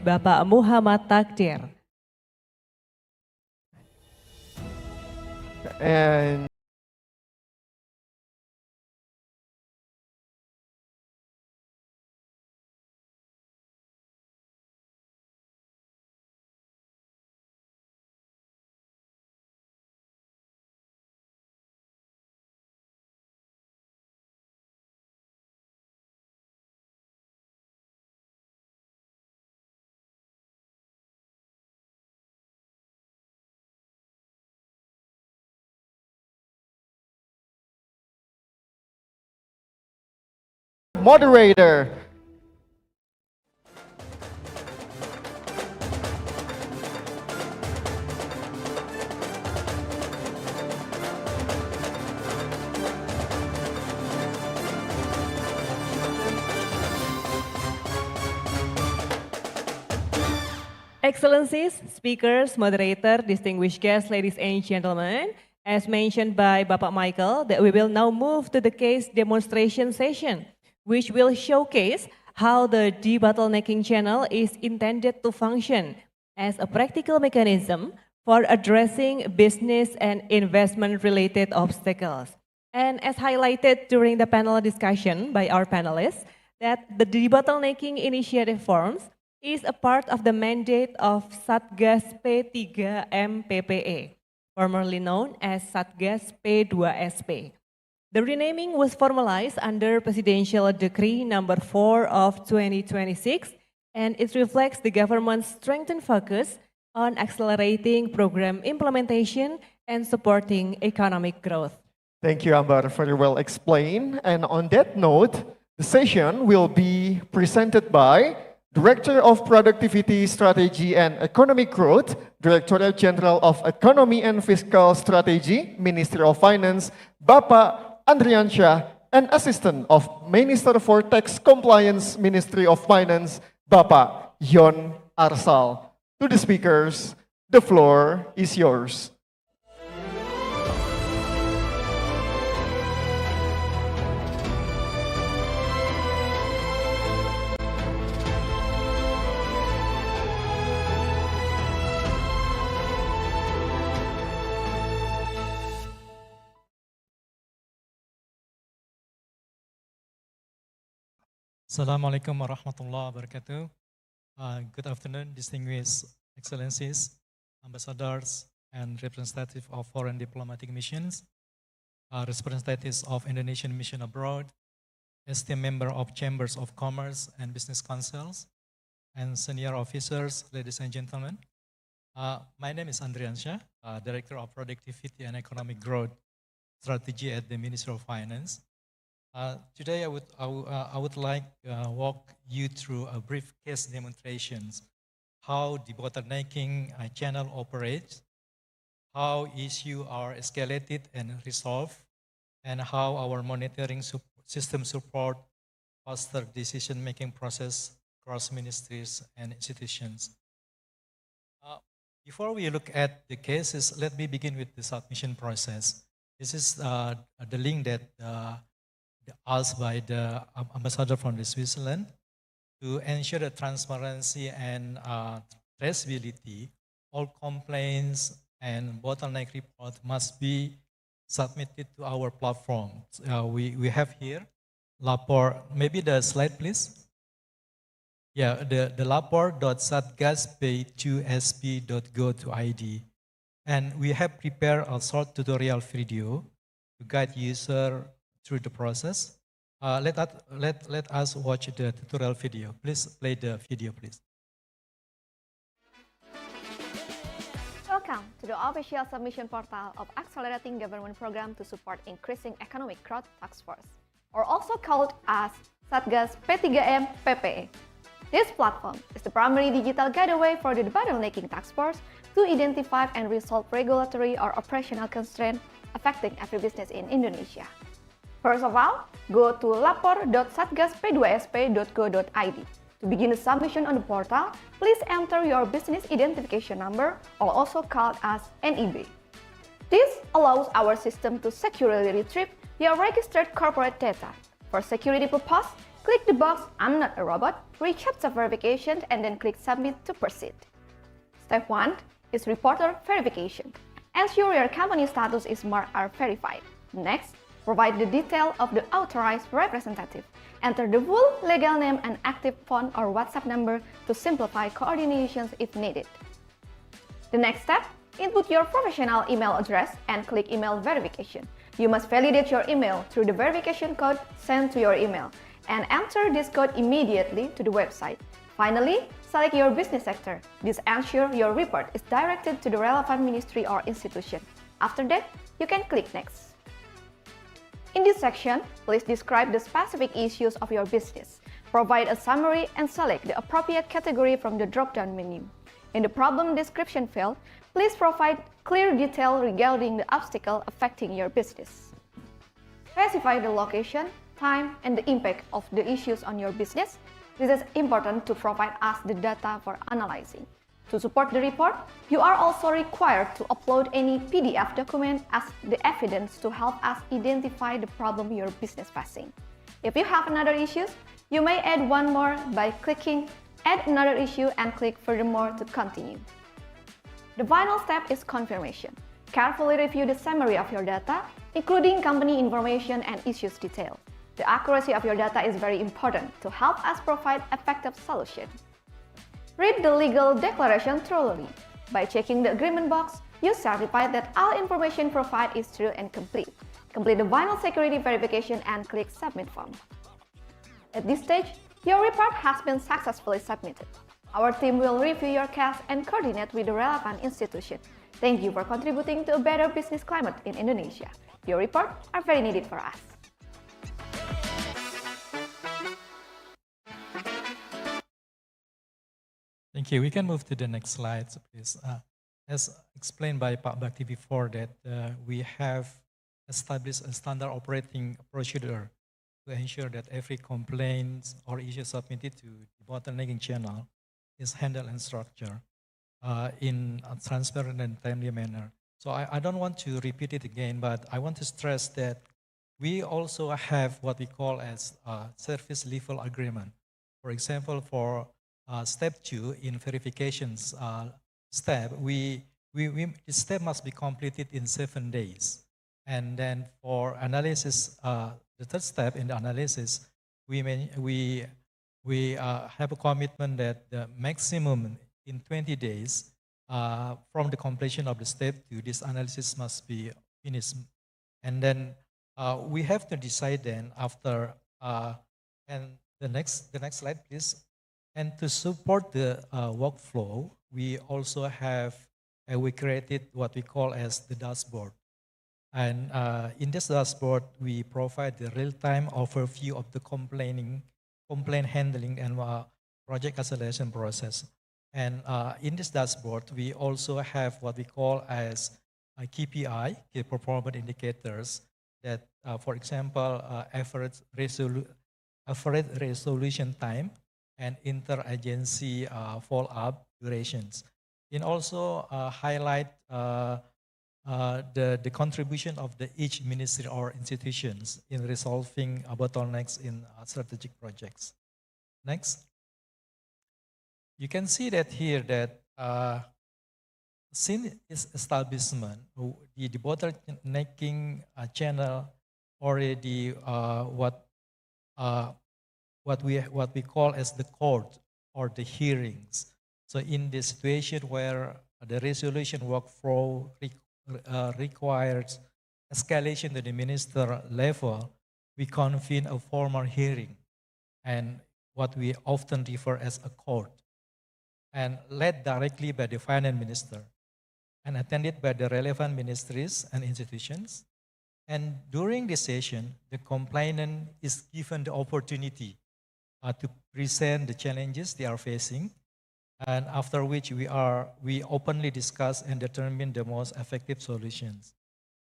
Bapak Muhammad Takdir. And moderator. Excellencies, speakers, moderator, distinguished guests, ladies and gentlemen, as mentioned by Bapak Michael, that we will now move to the case demonstration session, which will showcase how the debottlenecking channel is intended to function as a practical mechanism for addressing business and investment-related obstacles. And as highlighted during the panel discussion by our panelists, that the debottlenecking initiative forms is a part of the mandate of Satgas P3M PPE, formerly known as Satgas P2SP. The renaming was formalized under Presidential Decree number 4 of 2026, and it reflects the government's strengthened focus on accelerating program implementation and supporting economic growth. Thank you, Ambar, very well explained. And on that note, the session will be presented by Director of Productivity Strategy and Economic Growth, Directorate General of Economy and Fiscal Strategy, Ministry of Finance, Bapak Andriansyah, and Assistant of Minister for Tax Compliance, Ministry of Finance, Bapak Yon Arsal. To the speakers, the floor is yours. Assalamualaikum warahmatullahi wabarakatuh. Good afternoon, distinguished excellencies, ambassadors, and representatives of foreign diplomatic missions, representatives of Indonesian mission abroad, esteemed member of chambers of commerce and business councils, and senior officers, ladies and gentlemen. My name is Andriansyah, Director of Productivity and Economic Growth Strategy at the Ministry of Finance. Today I would like to walk you through a brief case demonstrations how debottlenecking channel operates, how issues are escalated and resolved, and how our monitoring system support faster decision-making process across ministries and institutions. Before we look at the cases, let me begin with the submission process. This is the link that asked by the ambassador from Switzerland to ensure the transparency and traceability. All complaints and bottleneck report must be submitted to our platform. We have here Lapor. Maybe the slide, please. Yeah, the lapor.satgaspay2sp.go.id, and we have prepared a short tutorial video to guide user through the process. Let us watch the tutorial video. Please play the video, please. Welcome to the official submission portal of Accelerating Government Program to Support Increasing Economic Growth Task Force, or also called as Satgas P3M PPE. This platform is the primary digital gateway for the debottlenecking task force to identify and resolve regulatory or operational constraints affecting every business in Indonesia. First of all, go to lapor.satgaspay2sp.go.id. To begin the submission on the portal, please enter your business identification number, or also called as NIB. This allows our system to securely retrieve your registered corporate data. For security purpose, click the box "I'm not a robot," reCAPTCHA verification, and then click Submit to proceed. Step 1 is reporter verification. Ensure your company status is marked as verified. Next, provide the detail of the authorized representative. Enter the full legal name and active phone or WhatsApp number to simplify coordinations if needed. The next step, input your professional email address and click email verification. You must validate your email through the verification code sent to your email and enter this code immediately to the website. Finally, select your business sector. This ensures your report is directed to the relevant ministry or institution. After that, you can click Next. In this section, please describe the specific issues of your business. Provide a summary and select the appropriate category from the drop-down menu. In the problem description field, please provide clear detail regarding the obstacle affecting your business. Specify the location, time, and the impact of the issues on your business. This is important to provide us the data for analyzing. To support the report, you are also required to upload any PDF document as the evidence to help us identify the problem your business facing. If you have another issue, you may add one more by clicking Add another issue and click Furthermore to continue. The final step is confirmation. Carefully review the summary of your data, including company information and issues detail. The accuracy of your data is very important to help us provide effective solution. Read the legal declaration thoroughly. By checking the agreement box, you certify that all information provided is true and complete. Complete the final security verification and click Submit form. At this stage, your report has been successfully submitted. Our team will review your case and coordinate with the relevant institution. Thank you for contributing to a better business climate in Indonesia. Your reports are very needed for us. Thank you. We can move to the next slide, please. As explained by Pak Bakti before that, we have established a standard operating procedure to ensure that every complaint or issue submitted to the bottlenecking channel is handled and structured in a transparent and timely manner. So I don't want to repeat it again, but I want to stress that we also have what we call as service level agreement. For example, for step 2 in verifications step, the step must be completed in 7 days. And then for analysis, the third step in the analysis, we have a commitment that the maximum in 20 days from the completion of the step 2, this analysis must be finished. And then we have to decide then after, and the next slide, please. And to support the workflow, we also have, we created what we call as the dashboard. And in this dashboard, we provide the real-time overview of the complaint handling and project acceleration process. And in this dashboard, we also have what we call as KPI, key performance indicators, that, for example, average resolution time and interagency follow-up durations. And also highlight the contribution of each ministry or institutions in resolving bottlenecks in strategic projects. Next. You can see that here that since its establishment, the bottlenecking channel already what we call as the court or the hearings. So in the situation where the resolution workflow requires escalation to the minister level, we convene a formal hearing, and what we often refer as a court, and led directly by the finance minister and attended by the relevant ministries and institutions. And during this session, the complainant is given the opportunity to present the challenges they are facing, and after which we openly discuss and determine the most effective solutions.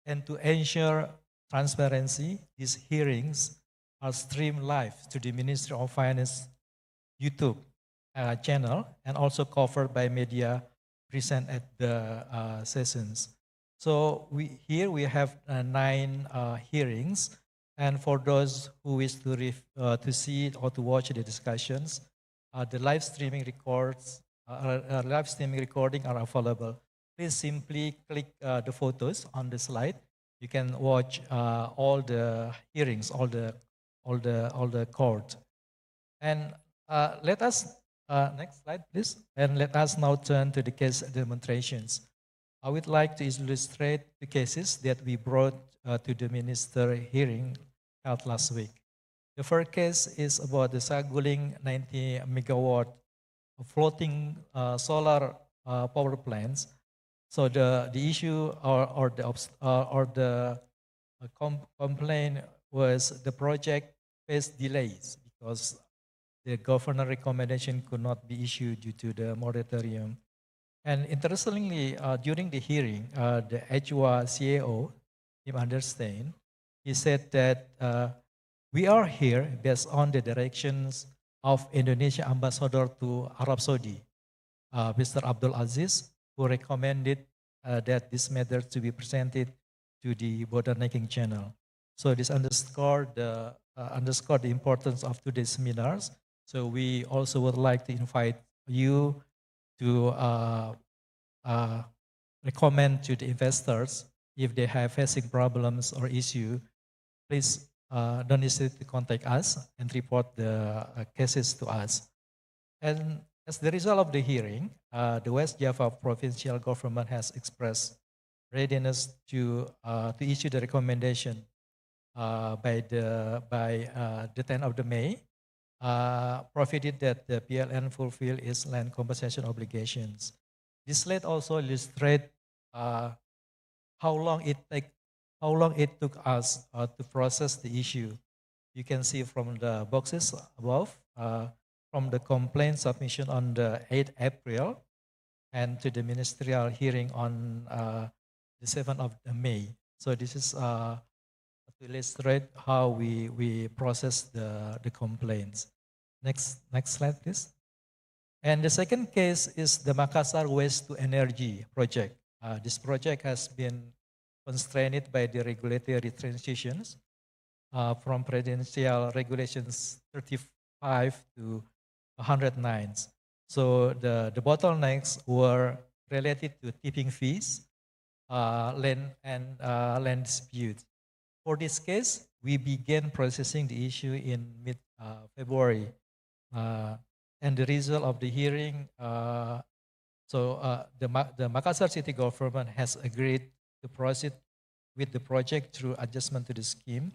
And to ensure transparency, these hearings are streamed live to the Ministry of Finance YouTube channel and also covered by media present at the sessions. So here we have 9 hearings, and for those who wish to see it or to watch the discussions, the live streaming recording are available. Please simply click the photos on the slide. You can watch all the hearings, all the court. And let us next slide, please. And let us now turn to the case demonstrations. I would like to illustrate the cases that we brought to the minister hearing held last week. The first case is about the Saguling 90 megawatt floating solar power plants. So the issue or the complaint was the project faced delays because the governor recommendation could not be issued due to the moratorium. And interestingly, during the hearing, the EJWA CAO, Tim Understein, he said that we are here based on the directions of Indonesia ambassador to Arab Saudi, Mr. Abdul Aziz, who recommended that this matter to be presented to the Debottlenecking channel. So this underscored the importance of today's seminars. So we also would like to invite you to recommend to the investors if they have facing problems or issue, please don't hesitate to contact us and report the cases to us. And as the result of the hearing, the West Java provincial government has expressed readiness to issue the recommendation by the 10th of the May, provided that the PLN fulfill its land compensation obligations. This slide also illustrates how long it took us to process the issue. You can see from the boxes above, from the complaint submission on the 8th April and to the ministerial hearing on the 7th of May. So this is to illustrate how we process the complaints. Next slide, please. And the second case is the Makassar Waste to Energy project. This project has been constrained by the regulatory transitions from Presidential Regulations 35 to 109. So the bottlenecks were related to tipping fees, land disputes. For this case, we began processing the issue in mid-February. And the result of the hearing, the Makassar city government has agreed to proceed with the project through adjustment to the scheme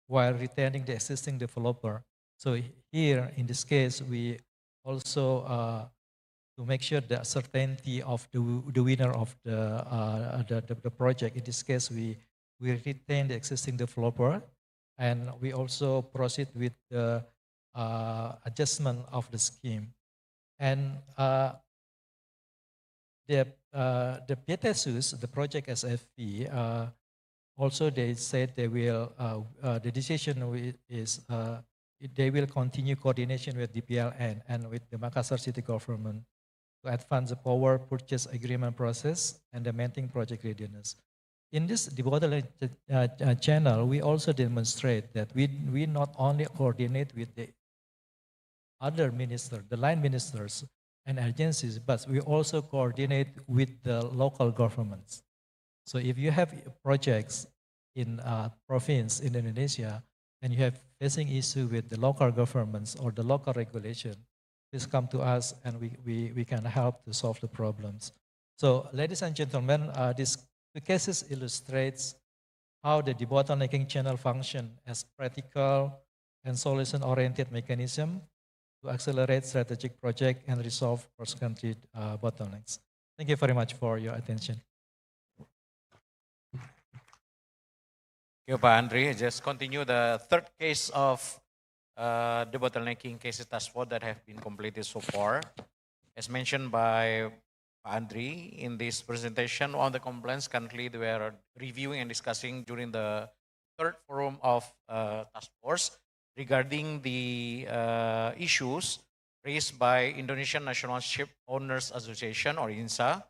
while retaining the existing developer. So here, in this case, we also, to make sure the certainty of the winner of the project, in this case, we retain the existing developer, and we also proceed with the adjustment of the scheme. And the PTSUS, the project SFP, also they said they will, the decision is they will continue coordination with DPLN and with the Makassar city government to advance the power purchase agreement process and the maintaining project readiness. In this debottlenecking channel, we also demonstrate that we not only coordinate with the other ministers, the line ministers and agencies, but we also coordinate with the local governments. So if you have projects in a province in Indonesia and you have facing issue with the local governments or the local regulation, please come to us and we can help to solve the problems. So ladies and gentlemen, these two cases illustrates how the debottlenecking channel function as practical and solution-oriented mechanism to accelerate strategic project and resolve cross-country bottlenecks. Thank you very much for your attention. Thank you, Pak Andri. Just continue the third case of debottlenecking cases task force that have been completed so far. As mentioned by Pak Andri in this presentation, on the complaints currently they were reviewing and discussing during the third forum of task force regarding the issues raised by Indonesian National Ship Owners Association or INSA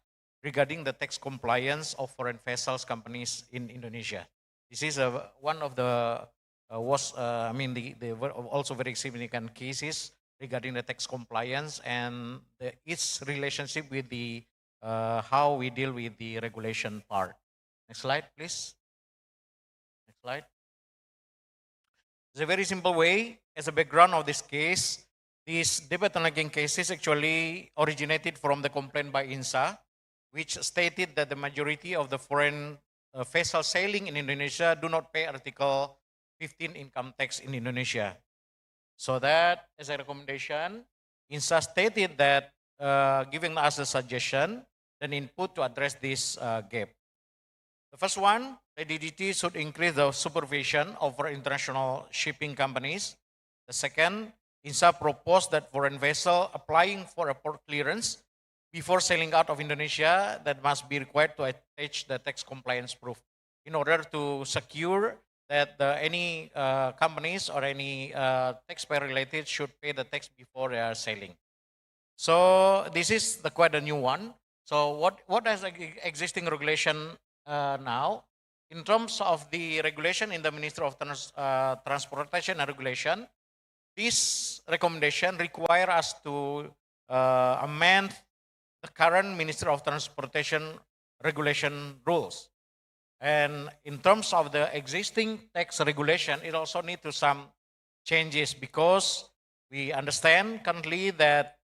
regarding the tax compliance of foreign vessels companies in Indonesia. This is one of the also very significant cases regarding the tax compliance and its relationship with the how we deal with the regulation part. Next slide, please. Next slide. It's a very simple way. As a background of this case, this debottlenecking cases actually originated from the complaint by INSA, which stated that the majority of the foreign vessels sailing in Indonesia do not pay Article 15 income tax in Indonesia. So that, as a recommendation, INSA stated that giving us a suggestion, an input to address this gap. The first one, the DDT should increase the supervision over international shipping companies. The second, INSA proposed that foreign vessel applying for a port clearance before sailing out of Indonesia, that must be required to attach the tax compliance proof in order to secure that any companies or any taxpayer related should pay the tax before they are sailing. So this is quite a new one. So what is the existing regulation now? In terms of the regulation in the Ministry of Transportation and Regulation, this recommendation require us to amend the current Ministry of Transportation regulation rules. And in terms of the existing tax regulation, it also needs to some changes because we understand currently that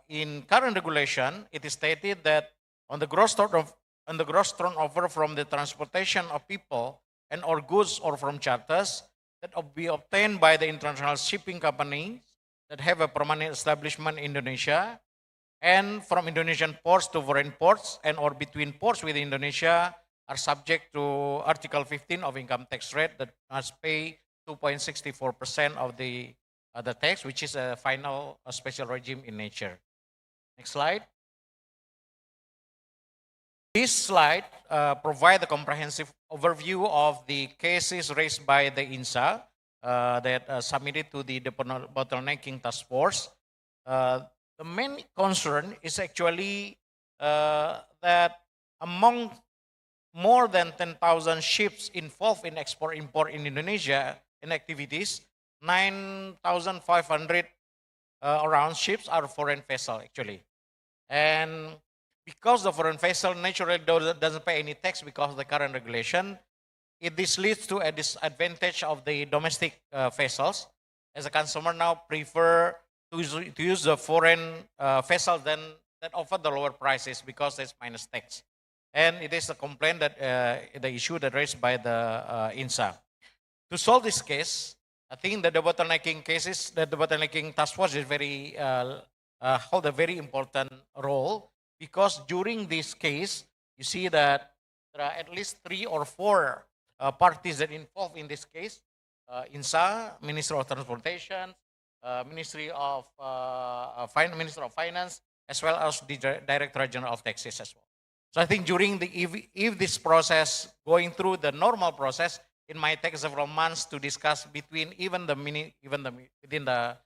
in current regulation, it is stated that on the gross turnover from the transportation of people and or goods or from charters that will be obtained by the international shipping companies that have a permanent establishment in Indonesia and from Indonesian ports to foreign ports and or between ports with Indonesia are subject to Article 15 of income tax rate that must pay 2.64% of the tax, which is a final special regime in nature. Next slide. This slide provides a comprehensive overview of the cases raised by the INSA that submitted to the Debottlenecking Task Force. The main concern is actually that among more than 10,000 ships involved in export-import in Indonesia in activities, 9,500 around ships are foreign vessels actually. And because the foreign vessel naturally doesn't pay any tax because of the current regulation, this leads to a disadvantage of the domestic vessels, as a consumer now prefer to use the foreign vessels that offer the lower prices because there's minus tax. And it is a complaint that the issue that raised by the INSA. To solve this case, I think the debottlenecking cases, the debottlenecking task force is hold a very important role because during this case, you see that there are at least 3 or 4 parties that involved in this case. INSA, Ministry of Transportation, Ministry of Minister of Finance, as well as the Director General of Taxes as well. So I think during if this process going through the normal process, it might take several months to discuss between within the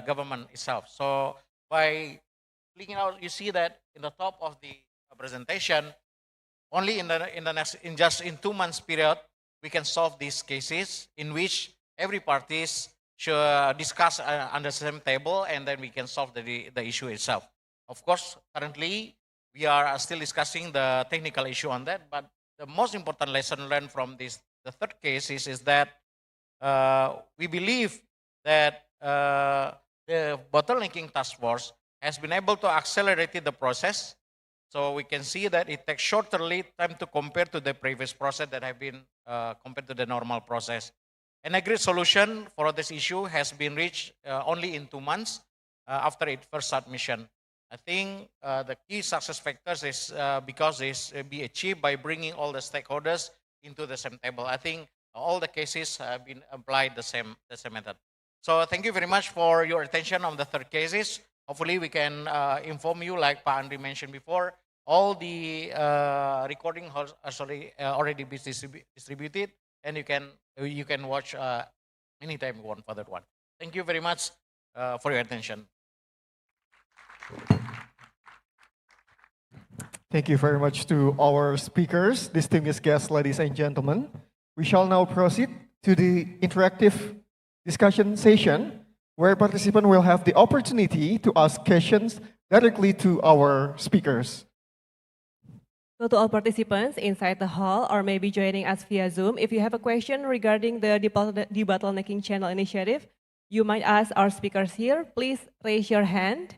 government itself. So by clicking out, you see that in the top of the presentation, only in just 2 months period, we can solve these cases in which every parties should discuss under the same table, and then we can solve the issue itself. Of course, currently we are still discussing the technical issue on that, but the most important lesson learned from the third case is that we believe that the bottlenecking task force has been able to accelerate the process. So we can see that it takes shorter lead time to compare to the previous process that have been compared to the normal process. An agreed solution for this issue has been reached only in 2 months after its first submission. I think the key success factors is because this be achieved by bringing all the stakeholders into the same table. I think all the cases have been applied the same method. So thank you very much for your attention on the third cases. Hopefully we can inform you, like Pak Andri mentioned before, all the recording has already been distributed, and you can watch anytime you want for that one. Thank you very much for your attention. Thank you very much to our speakers, distinguished guests, ladies and gentlemen. We shall now proceed to the interactive discussion session, where participants will have the opportunity to ask questions directly to our speakers. So to all participants inside the hall or maybe joining us via Zoom, if you have a question regarding the Debottlenecking Channel initiative, you might ask our speakers here. Please raise your hand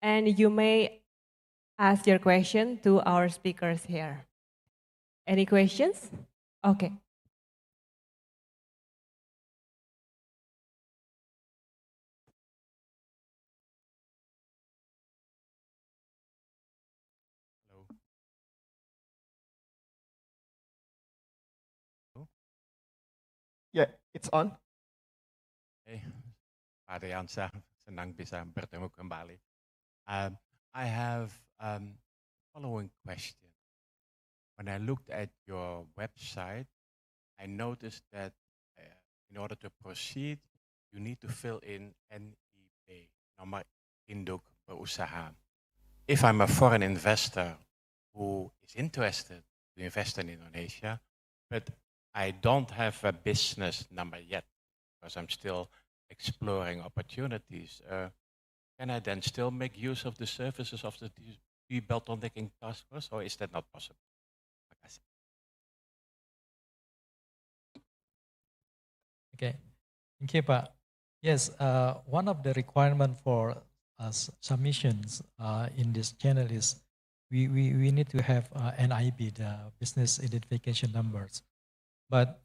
and you may ask your question to our speakers here. Any questions? Okay. Yeah, it's on. Hey, Pak Riansyah, senang bisa bertemu kembali. I have following question. When I looked at your website, I noticed that in order to proceed, you need to fill in NIB, nomor induk berusaha. If I'm a foreign investor who is interested to invest in Indonesia, but I don't have a business number yet because I'm still exploring opportunities, can I then still make use of the services of the Debottlenecking Task Force, or is that not possible? Terima kasih. Okay, thank you, Pak. Yes, one of the requirement for submissions in this channel is we need to have NIB, the business identification numbers. But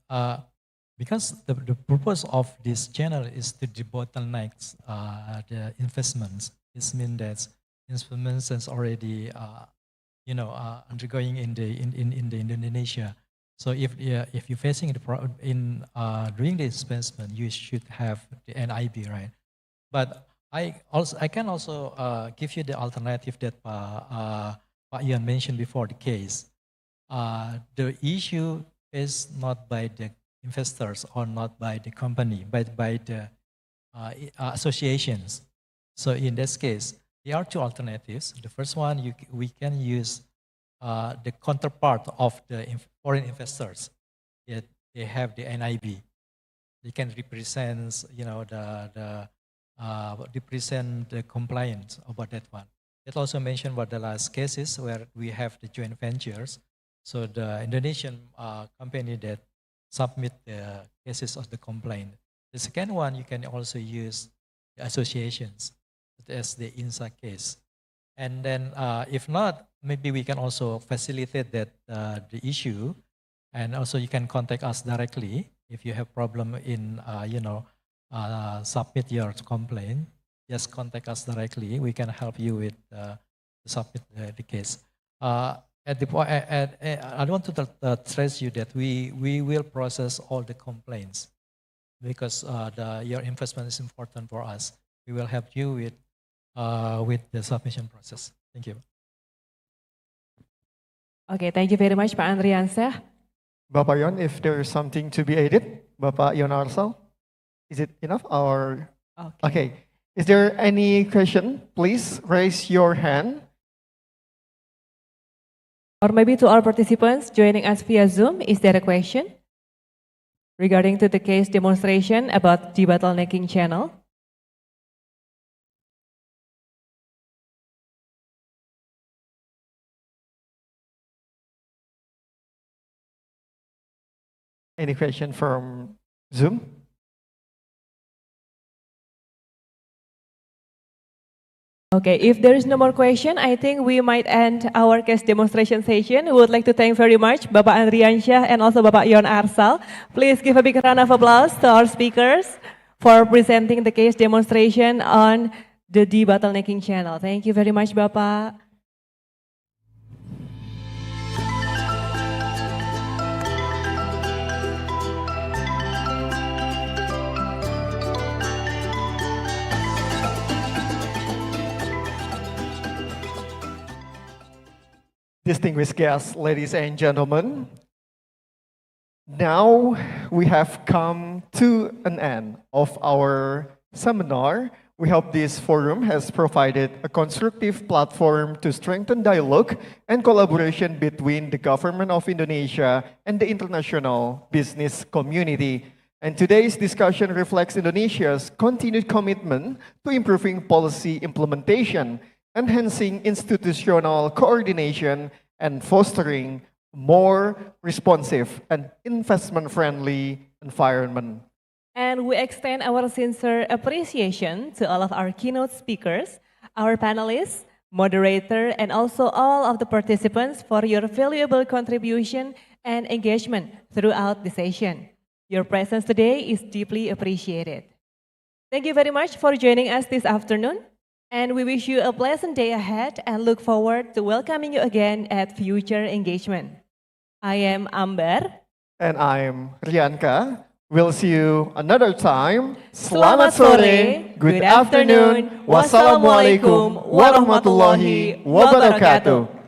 because the purpose of this channel is to debottleneck the investments, this means that investments is already undergoing in the Indonesia. So if you're facing doing the investment, you should have the NIB, right? But I can also give you the alternative that Pak Ian mentioned before the case. The issue is not by the investors or not by the company, but by the associations. So in this case, there are two alternatives. The first one, we can use the counterpart of the foreign investors. They have the NIB. They can represent, represent the compliance about that one. It also mentioned about the last cases where we have the joint ventures. So the Indonesian company that submit the cases of the complaint. The second one, you can also use the associations, such as the INSA case. And then if not, maybe we can also facilitate that the issue, and also you can contact us directly if you have problem in submit your complaint. Just contact us directly. We can help you with submit the case. At the point, I want to stress you that we will process all the complaints because your investment is important for us. We will help you with the submission process. Thank you. Okay, thank you very much, Pak Andriansyah. Bapak Yon, if there is something to be added, Bapak Yon Arsal, is it enough or? Okay. Is there any question? Please raise your hand. Or maybe to all participants joining us via Zoom, is there a question regarding to the case demonstration about debottlenecking channel? Any question from Zoom? Okay, if there is no more question, I think we might end our case demonstration session. We would like to thank very much Bapak Andriansyah and also Bapak Yon Arsal. Please give a big round of applause to our speakers for presenting the case demonstration on the debottlenecking channel. Thank you very much, Bapak. Distinguished guests, ladies and gentlemen, now we have come to an end of our seminar. We hope this forum has provided a constructive platform to strengthen dialogue and collaboration between the government of Indonesia and the international business community. And today's discussion reflects Indonesia's continued commitment to improving policy implementation, enhancing institutional coordination, and fostering more responsive and investment-friendly environment. And we extend our sincere appreciation to all of our keynote speakers, our panelists, moderator, and also all of the participants for your valuable contribution and engagement throughout the session. Your presence today is deeply appreciated. Thank you very much for joining us this afternoon. And we wish you a pleasant day ahead and look forward to welcoming you again at future engagement. I am Amber. And I am Rianka. We'll see you another time. Selamat sore, good afternoon, wassalamualaikum warahmatullahi wabarakatuh.